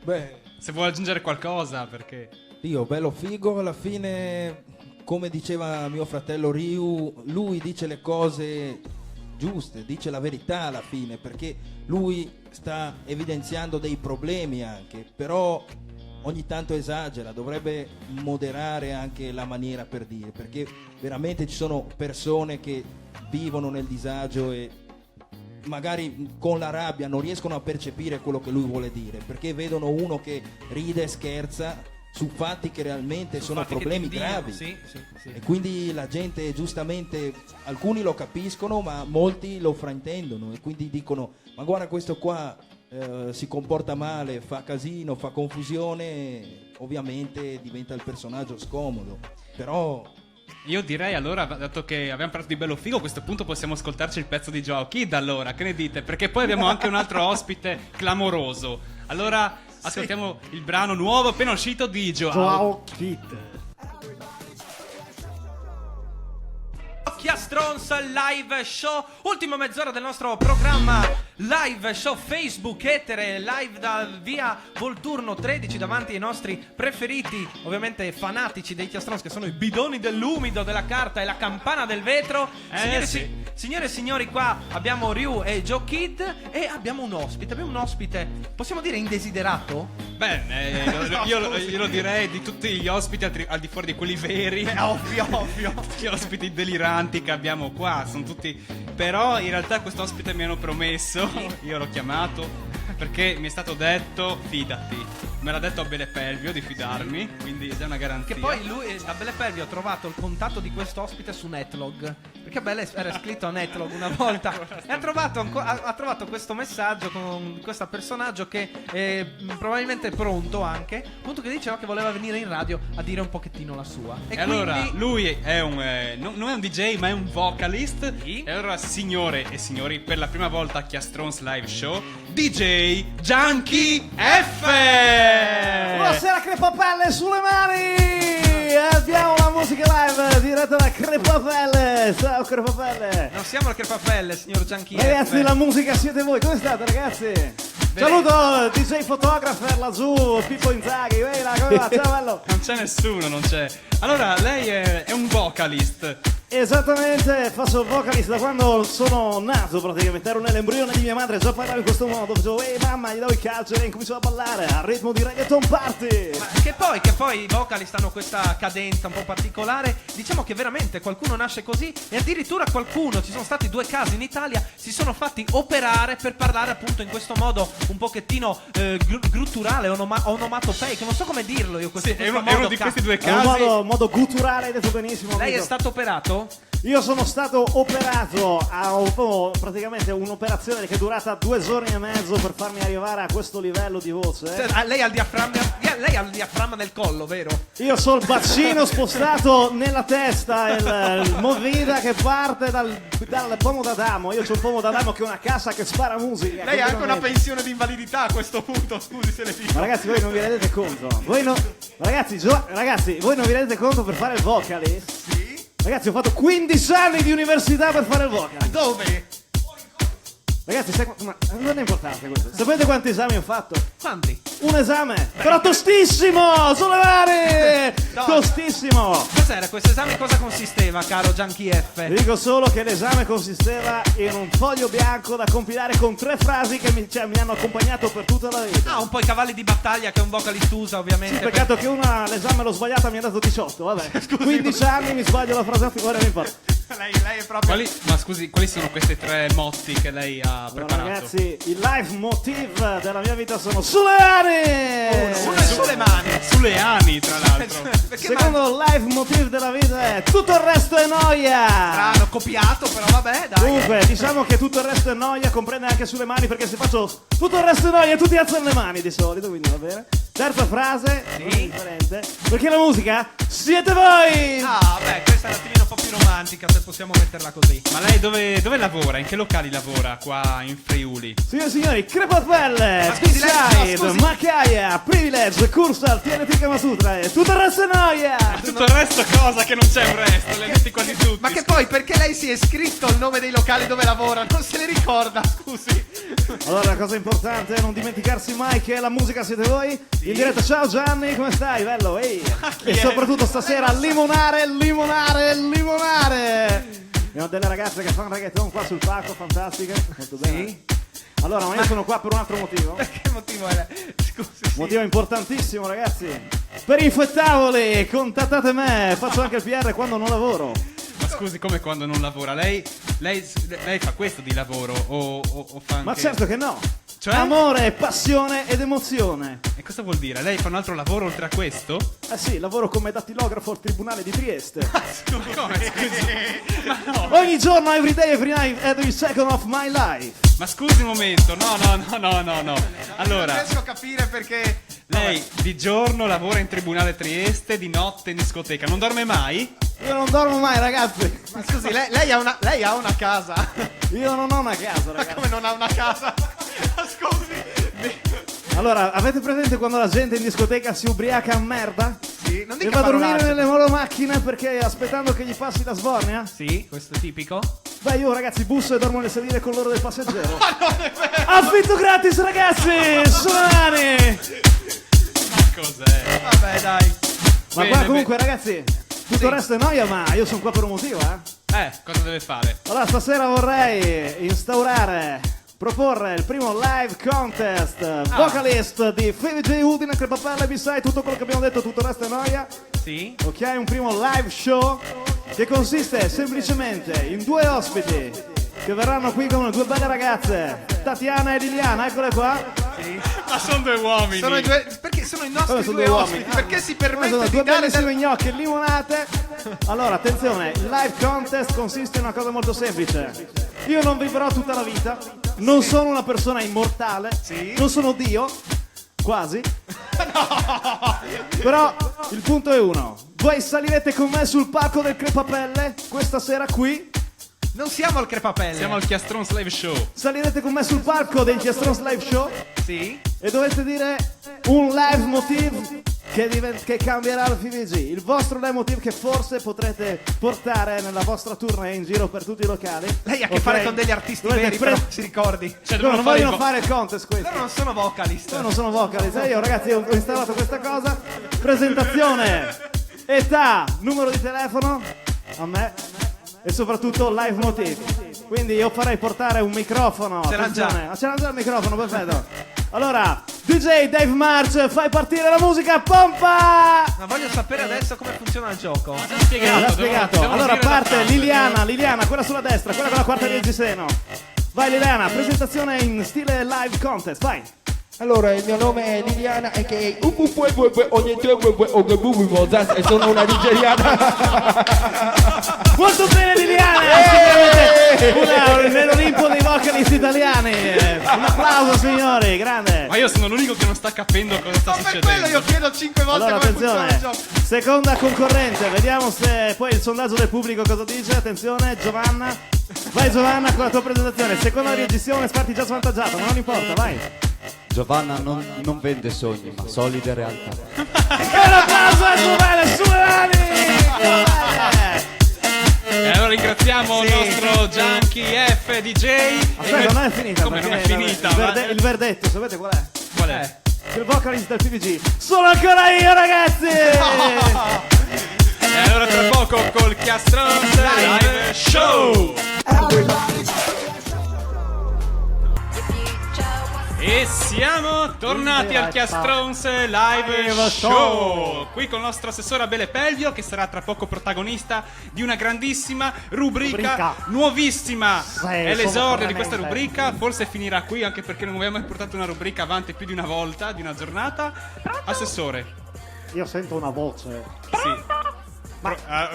Beh, Se vuole aggiungere qualcosa, perché io Bello Figo alla fine, come diceva mio fratello Ryu, lui dice le cose giuste, dice la verità alla fine, perché lui sta evidenziando dei problemi anche, però ogni tanto esagera, dovrebbe moderare anche la maniera per dire, perché veramente ci sono persone che vivono nel disagio e magari con la rabbia non riescono a percepire quello che lui vuole dire, perché vedono uno che ride e scherza su fatti che realmente sono Fatti che problemi ti indignano, gravi. sì. E quindi la gente, giustamente, alcuni lo capiscono ma molti lo fraintendono e quindi dicono: ma guarda, questo qua si comporta male, fa casino, fa confusione, ovviamente diventa il personaggio scomodo. Però io direi allora, dato che abbiamo parlato di Bello Figo, a questo punto possiamo ascoltarci il pezzo di Joao Kid, allora, che ne dite? Perché poi abbiamo anche un altro ospite clamoroso. Allora ascoltiamo il brano nuovo appena uscito di Joao Kid. Chiastrons live show, ultima mezz'ora del nostro programma live show Facebook Etere, live da via Volturno 13 davanti ai nostri preferiti, ovviamente fanatici dei Chiastrons, che sono i bidoni dell'umido, della carta e la campana del vetro. Signore e signori, qua abbiamo Ryu e Joe Kid e abbiamo un ospite, possiamo dire indesiderato? Bene, io lo direi di tutti gli ospiti al di fuori di quelli veri. Ovvio. Gli ospiti deliranti che abbiamo qua sono tutti. Però in realtà questo ospite mi hanno promesso, io l'ho chiamato, perché mi è stato detto, fidati, me l'ha detto Abele Pelvio di fidarmi, quindi è una garanzia. Che poi lui, Abele Pelvio, ha trovato il contatto di questo ospite su Netlog, perché Abele era iscritto a Netlog una volta e ha trovato questo messaggio con questo personaggio che è probabilmente pronto anche, appunto, che diceva che voleva venire in radio a dire un pochettino la sua. E allora lui è un non è un DJ ma è un vocalist. Sì. E allora, signore e signori, per la prima volta a Chiastrons Live Show, DJ Junkie F. Buonasera Crepapelle sulle mani! Abbiamo la musica live diretta da Crepapelle. Ciao Crepapelle. Non siamo al Crepapelle, signor Junkie Ragazzi, F. la musica siete voi. Come state, ragazzi? Saluto DJ Photographer laggiù, Pippo Inzaghi. Ehi là, come va? Ciao bello. Non c'è nessuno, non c'è. Allora, lei è un vocalist. Esattamente, faccio vocalist da quando sono nato praticamente, ero nell'embrione di mia madre, già parlavo in questo modo, facevo ehi mamma, gli davo il calcio e incominciavo a ballare al ritmo di reggaeton party. Ma che poi i vocalist hanno questa cadenza un po' particolare. Diciamo che veramente qualcuno nasce così e addirittura qualcuno, ci sono stati 2 casi in Italia, si sono fatti operare per parlare appunto in questo modo un pochettino grutturale, onomatopeico, non so come dirlo io questo, Sì, è questo uno modo di ca- questi 2 È un casi. modo gutturale, hai detto benissimo. Lei è amico. stato operato? Io sono stato operato praticamente un'operazione che è durata 2 giorni e mezzo per farmi arrivare a questo livello di voce. Cioè, lei ha il diaframma nel collo, vero? Io so il bacino spostato nella testa, il movida che parte dal pomo d'Adamo. Io c'ho un pomo d'Adamo che è una cassa che spara musica. Lei ha anche una continuamente. pensione di invalidità a questo punto, scusi se le dico. Ma ragazzi, voi non vi rendete conto? Ragazzi, voi non vi rendete conto per fare il vocalist? Sì? Ragazzi, ho fatto 15 anni di università per fare il vocalist. Dove? Ragazzi, ma non è importante questo. Sapete quanti esami ho fatto? Quanti? Un esame! Però tostissimo! Sulle mani! No. Tostissimo! Cos'era questo esame? Cosa consisteva, caro Junkie F? Vi dico solo che l'esame consisteva in un foglio bianco da compilare con 3 frasi che mi hanno accompagnato per tutta la vita. Ah, un po' i cavalli di battaglia che un vocalist usa, ovviamente. Sì, peccato che una l'esame l'ho sbagliata mi ha dato 18, vabbè. 15 anni mi sbaglio la frase, ora mi importa. Lei è proprio... Ma scusi, quali sono queste 3 motti che lei ha Allora, preparato? ragazzi, il live motive della mia vita sono sulle mani! Uno è sulle mani. Sulle ani, tra l'altro. Perché Secondo il live motive della vita è tutto il resto è noia! hanno copiato, però vabbè, dai. Comunque, diciamo che tutto il resto è noia, comprende anche sulle mani, perché se faccio tutto il resto è noia, tutti alzano le mani di solito, quindi va bene. Terza frase, differente, perché la musica siete voi! Ah, beh, questa è un attimino un po' più romantica, se possiamo metterla così. Ma lei dove lavora? In che locali lavora qua in Friuli? Signore e signori, Crepapelle, Ma scusi, lei- T-Side, no, scusi. Macaia, Privilege, Cursal, TNT Kamasutra e tutto il resto è noia! Tutto il resto cosa che non c'è un resto, le metti quasi tutti. Ma che poi, perché lei si è scritto il nome dei locali dove lavora? Non se le ricorda, scusi. Allora, la cosa importante è non dimenticarsi mai che la musica siete voi. In diretta, ciao Gianni, come stai? Bello, ehi! E soprattutto stasera limonare. Abbiamo delle ragazze che fanno reggaeton qua sul palco, fantastiche. Molto bene. Sì? Allora, ma io sono qua per un altro motivo. Che motivo è? Scusi, sì. Motivo importantissimo, ragazzi. Per i fettavoli, contattate me. Faccio anche il PR quando non lavoro. Ma scusi, come quando non lavora? Lei fa questo di lavoro o fa anche... Ma certo che no. Cioè? Amore, passione ed emozione. E cosa vuol dire? Lei fa un altro lavoro oltre a questo? Eh sì, lavoro come dattilografo al Tribunale di Trieste. Come, scusi? Ma no. Ogni giorno, every day, every night, every second of my life. Ma scusi un momento, no. Allora, Non riesco a capire perché... lei di giorno lavora in Tribunale Trieste, di notte in discoteca, non dorme mai? Io non dormo mai, ragazzi. Ma scusi, lei ha una casa? Io non ho una casa, Ma ragazzi. come non ha una casa? Ma scusi. Allora, avete presente quando la gente in discoteca si ubriaca a merda? Sì, non E dica va a dormire parolacce. nelle loro macchine perché aspettando che gli passi la sbornia? Sì, questo è tipico. Beh, io ragazzi busso e dormo nel sedile con l'oro del passeggero. Affitto gratis, ragazzi! Sulle mani! Ma cos'è? Vabbè, dai. Ma Bene, qua comunque, ragazzi, tutto il resto è noia, ma io sono qua per un motivo, cosa deve fare? Allora, stasera vorrei proporre il primo live contest vocalist di FVJ Udine, Crepapelle, B-Side, tutto quello che abbiamo detto, tutto il resto è noia. Sì? Ok, un primo live show che consiste semplicemente in 2 ospiti che verranno qui con 2 belle ragazze, Tatiana e Liliana, eccole qua. Ma sono due uomini. Perché sono i nostri Come sono due due ospiti? uomini? Perché si Come permette sono di due dare bellissime gnocche e limonate. Allora, attenzione, il live contest consiste in una cosa molto semplice. Io non vivrò tutta la vita, non sono una persona immortale, non sono Dio, quasi. Però il punto è uno. Voi salirete con me sul palco del Crepapelle questa sera qui. Non siamo al Crepapelle. Siamo al Chiastrons Live Show. Salirete con me sul palco del Chiastrons Live Show Sì. e dovete dire un live motive che cambierà il FVG. Il vostro live motive che forse potrete portare nella vostra tournée in giro per tutti i locali. Lei ha a che Ok? fare con degli artisti Dovete veri, però si ricordi. Cioè, No, devono non vogliono il fare il contest questi. Loro non sono vocalist. Io non sono vocalist. Io ragazzi ho installato questa cosa. Presentazione, età, numero di telefono a me e soprattutto live motive. Quindi io farei portare un microfono. Ce l'ha già. Attenzione. Ah, ce l'ha già il microfono, perfetto. Allora, DJ Dave March, fai partire la musica, pompa! Ma voglio sapere adesso come funziona il gioco. L'ha spiegato. L'ha spiegato. devono Allora dire da parte tanto. Liliana, quella sulla destra, quella con la quarta di reggiseno. Vai Liliana, presentazione in stile live contest, vai. Allora, il mio nome è Liliana e che e sono una nigeriana. Molto bene Liliana, sicuramente nell'Olimpo dei vocalist italiani. Un applauso signori, grande. Ma io sono l'unico che non sta capendo cosa sta Per quello io succedendo. chiedo 5 volte Allora come funziona il attenzione, gioco. seconda concorrente, vediamo se poi il sondaggio del pubblico cosa dice. Attenzione Giovanna, vai Giovanna con la tua presentazione. Seconda registrazione, sparti già svantaggiato, ma non importa, vai. Giovanna non vende sogni, ma solide realtà. E un applauso a Giovanna, sulle mani! E allora ringraziamo il nostro Junkie F DJ. Aspetta, non è finita. Come non è perché finita? Il verdetto, sapete qual è? Qual è? Il vocalist del PVG. Sono ancora io ragazzi! E allora tra poco col Chiastrons Live Show. E siamo tornati al Chiastrons Live Show. Qui con il nostro assessore Abele Pelvio, che sarà tra poco protagonista di una grandissima rubrica nuovissima. È l'esordio di questa rubrica. Forse finirà qui, anche perché non abbiamo mai portato una rubrica avanti più di una volta, di una giornata. Assessore. Io sento una voce. Sì.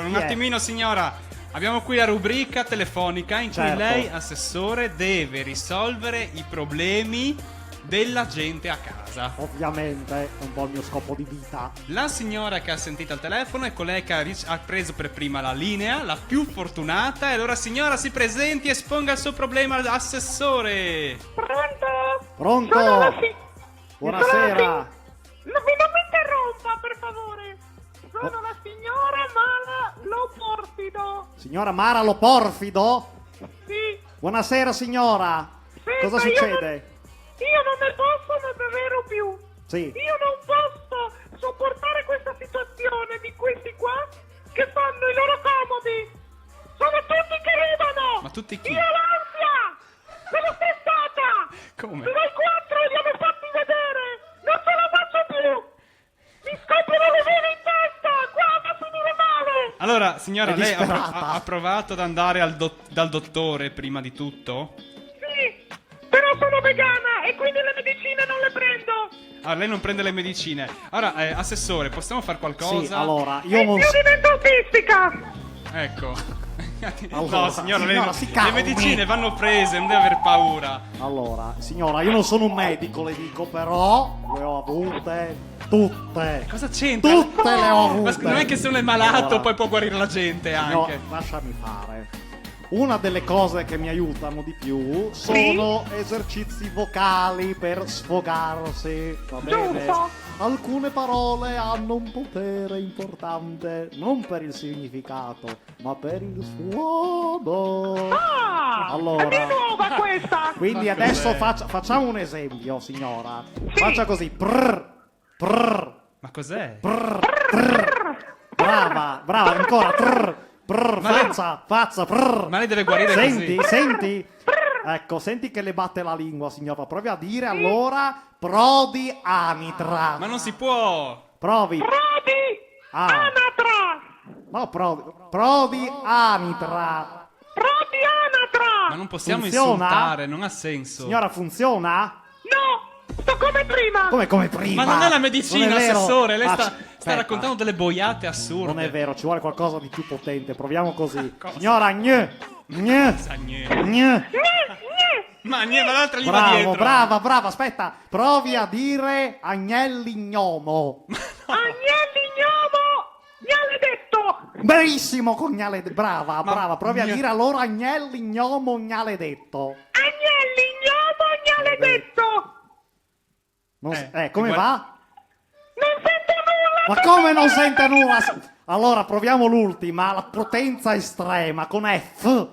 Un attimino signora. Abbiamo qui la rubrica telefonica in cui Certo. lei, assessore, deve risolvere i problemi della gente a casa. Ovviamente è un po' il mio scopo di vita. La signora che ha sentito al telefono è colei che ha preso per prima la linea, la più fortunata. E allora signora si presenti e esponga il suo problema all'assessore. Pronto? Buonasera. Non mi interrompa, per favore. Sono la signora Mara Loporfido. Signora Mara Loporfido? Sì. Buonasera signora. Senta, Cosa succede? Io non ne posso, ne beverò più. Sì. Io non posso sopportare questa situazione di questi qua che fanno i loro comodi. Sono tutti che ridono. Ma tutti chi? Io l'ansia. Cosa sei stata? Come? Noi 4 li hanno fatti vedere. Non ce la faccio più. Mi scoppiano le vene in testa. Qua va a finire male. Allora, signora, È lei disperata. ha provato ad andare dal dottore prima di tutto? Sì, però sono vegana e quindi le medicine non le prendo. Allora, lei non prende le medicine. Allora, assessore, possiamo fare qualcosa? Sì, allora, E io non io divento autistica. Ecco. Allora, No, signora, si le calmi. medicine vanno prese, non deve aver paura. Allora, signora, io non sono un medico, le dico, però le ho avute tutte. Cosa c'entra? Tutte le ho avute. Ma non è che se uno è malato Allora, poi può guarire la gente no, anche. lasciami fare. Una delle cose che mi aiutano di più sono esercizi vocali per sfogarsi, va bene? Giusto. Alcune parole hanno un potere importante, non per il significato, ma per il suono. Ah, Allora. è nuova questa. Quindi Ma adesso cos'è? facciamo un esempio, signora. Sì. Faccia così. Prr, prr, Ma cos'è? brava, brava, ancora. Prr, prr, Ma lei- faccia, prr. Ma lei deve guarire Senti, così. senti. Ecco, senti che le batte la lingua, signora. Provi a dire allora Prodi Anitra. Ma non si può. Provi. Prodi Ah. Anatra. No, Prodi Anitra. Prodi Anatra. Ma non possiamo Funziona? insultare, non ha senso. Signora, funziona? No, sto come come prima. Come prima? Ma non è la medicina, Non è vero. assessore, lei Ah, sta aspetta. raccontando delle boiate assurde. Non è vero, ci vuole qualcosa di più potente. Proviamo così. Cosa? Signora, gne. Sa niente. Gne. Ma l'altra gli va Bravo, dietro. brava, aspetta. Provi a dire agnelli gnomo. Agnelli gnomo, mi ha detto. Benissimo, cognale. Brava. Provi a gna- dire allora agnelli gnomo gnale detto. Agnelli gnomo, mi ha detto. Come guarda- va? Non sento nulla. Ma come non sente nulla? Allora, proviamo l'ultima, la potenza estrema, con F.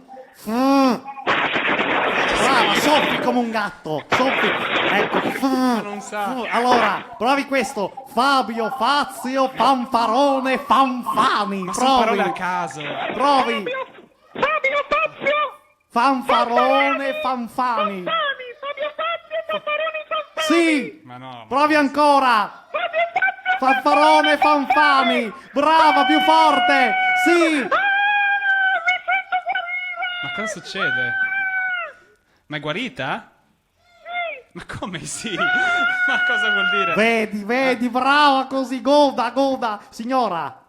Brava, soffi come un gatto. Soffi. Ecco. non sa. Allora, provi questo. Fabio, Fazio, Fanfarone, Fanfani. Ma sono parole a Provi. caso. Provi. Fabio Fazio. Fanfarone, Fanfani. Fabio Fazio, Fanfaroni, Fanfani. Sì. Ma no. Provi ancora. Fabio Fazio. Fanfarone, Fanfani. Brava, più forte. Sì. Ma cosa succede? Ma è guarita? Ma come sì? Ma cosa vuol dire? Vedi, brava così, goda. Signora,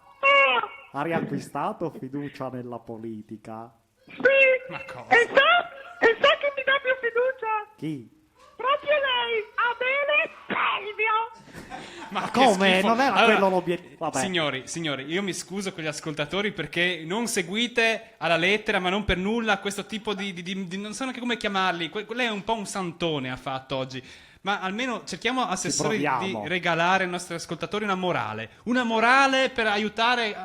ha riacquistato fiducia nella politica? Sì. Ma cosa? E sa che mi dà più fiducia? Chi? Proprio lei, Adele Silvio. Ma come? che schifo. Non era quello l'obiettivo. Vabbè. Signori, io mi scuso con gli ascoltatori perché non seguite alla lettera, ma non per nulla, questo tipo di non so neanche come chiamarli. Lei è un po' un santone, ha fatto oggi. Ma almeno cerchiamo, assessori, di proviamo. regalare ai nostri ascoltatori una morale per aiutare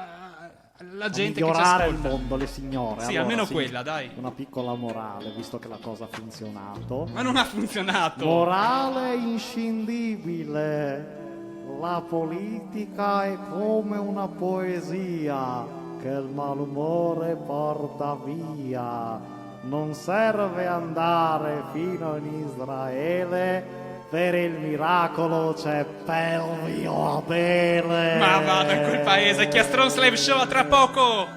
la gente che ci Migliorare il ascolta. mondo, le signore. Sì, Allora, almeno quella, dai. Una piccola morale, visto che la cosa ha funzionato. Ma non ha funzionato. Morale inscindibile. La politica è come una poesia che il malumore porta via. Non serve andare fino in Israele, per il miracolo c'è Pelvio Abele. Ma vada in quel paese, Chiastron Slave Show, a tra poco.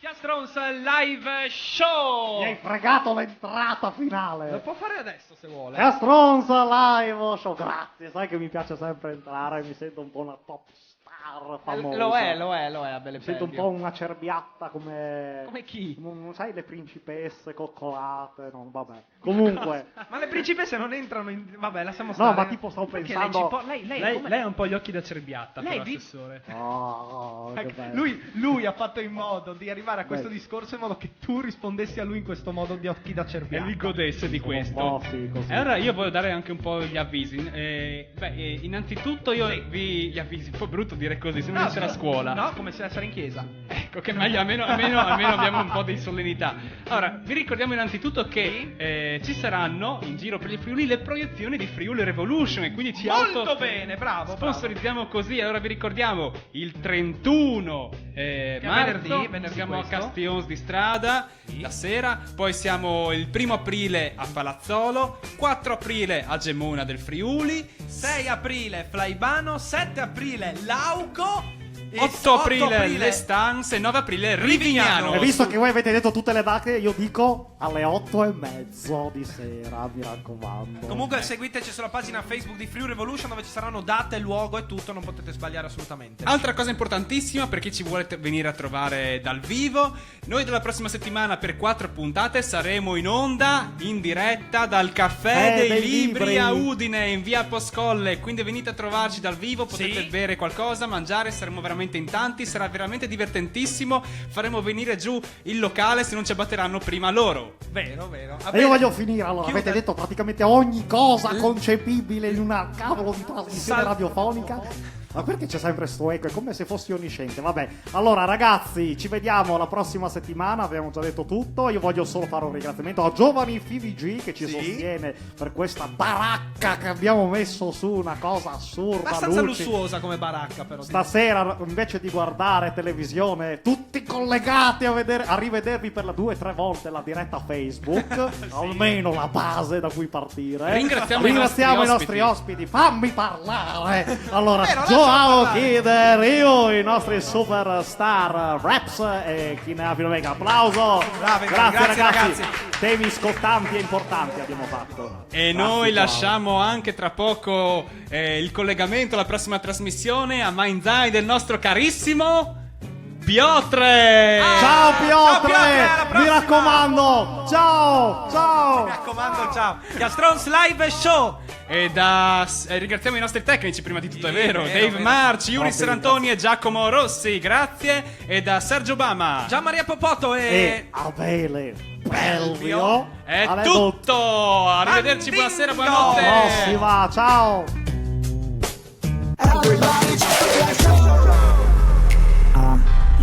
Chiastrons Live Show. Mi hai fregato l'entrata Lo finale. può fare adesso se vuole. Castronza live show, grazie. Sai che mi piace sempre entrare, mi sento un po' una top star. star famosa. Lo è a Belle Sento un Peldio. po' una cerbiatta come... Come chi? Non sai le principesse coccolate, no, vabbè. Comunque... Ma le principesse non entrano in... Vabbè, lasciamo No, stare. ma tipo stavo Perché pensando... lei Ha un po' gli occhi da cerbiatta, Lei però, di- assessore. Oh, che bello. Lui ha fatto in modo di arrivare a questo Beh. discorso in modo che tu rispondessi a lui in questo modo di occhi da E cerbiatta. lui godesse di questo. Un po' sì, così. E allora io voglio dare anche un po' gli avvisi. Innanzitutto io gli avvisi, un po' brutto dire così, sembra essere a scuola. No, come se essere in chiesa. Ecco, che meglio, almeno abbiamo un po' di solennità. Allora, vi ricordiamo innanzitutto che ci saranno in giro per il Friuli le proiezioni di Friuli Revolution e quindi ci Molto bene, bravo. sponsorizziamo così. Allora vi ricordiamo il 31 è marzo venerdì siamo a questo. Castions di Strada la sera, poi siamo il 1° aprile a Palazzolo, 4 aprile a Gemona del Friuli, 6 aprile Flaibano, 7 aprile Lauco, e 8 aprile Le Stanze e 9 aprile Rivignano. E visto che voi avete detto tutte le date, io dico alle 8:30 di sera, mi raccomando. Comunque seguiteci sulla pagina Facebook di Friuli Revolution dove ci saranno date, luogo e tutto, non potete sbagliare assolutamente. Altra cosa importantissima per chi ci vuole venire a trovare dal vivo, noi dalla prossima settimana per 4 puntate saremo in onda, in diretta dal Caffè dei Libri a Udine in via Poscolle, quindi venite a trovarci dal vivo, potete Sì. bere qualcosa, mangiare, saremo veramente in tanti, sarà veramente divertentissimo, faremo venire giù il locale se non ci abbatteranno prima loro. Vero. E io voglio finire, allora, Chiude. avete detto praticamente ogni cosa concepibile in una cavolo di trasmissione radiofonica. Ma perché c'è sempre sto eco? È come se fossi onnisciente. Vabbè, allora ragazzi, ci vediamo la prossima settimana, abbiamo già detto tutto. Io voglio solo fare un ringraziamento a Giovani FVG che ci sostiene per questa baracca che abbiamo messo su, una cosa assurda. Abbastanza luci. lussuosa come baracca però. Stasera invece di guardare televisione tutti collegati a rivedervi per la 2 o 3 volte la diretta Facebook, almeno la base da cui partire. Ringraziamo i i nostri ospiti. Fammi parlare. Allora, Joao Kider, io, i nostri superstar Raps e chi ne ha più mega. Applauso. Bravi, Grazie grazie, ragazzi. Temi scottanti e importanti abbiamo fatto. E Grazie, noi Joao. lasciamo anche tra poco il collegamento alla prossima trasmissione a Mainzai del nostro carissimo Piotre. Ciao Piotre, alla prossima. mi raccomando. Ciao. Mi raccomando, ciao. Gastrons Live Show. E ringraziamo i nostri tecnici prima di tutto, è vero? vero, Dave vero. Marci, Yuri Grazie, Serantoni e Giacomo Rossi, grazie. E da Sergio Obama Gian Maria Popoto E Abele Pelvio. è Ale tutto. Arrivederci, Mandingo. buonasera, buonanotte. Prossima, ciao.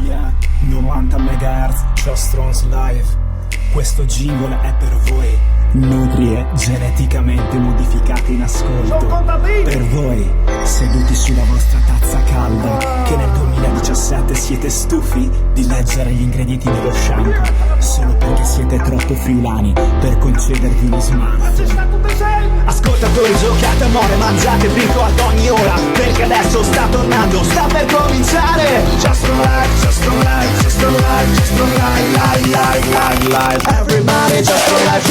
Yeah, 90 MHz, Jostrons Live. Questo jingle è per voi, nutrie geneticamente modificate in ascolto. Per voi, seduti sulla vostra tazza calda, che nel 2017 siete stufi di leggere gli ingredienti dello shampoo, solo perché siete troppo friulani per concedervi uno smartphone. Ascoltatori, giocate, amore, mangiate frigo ad ogni ora, perché adesso sta tornando, sta per cominciare. Just on live, just on live, just on live, just on live, live, live, live, live. Everybody just on live,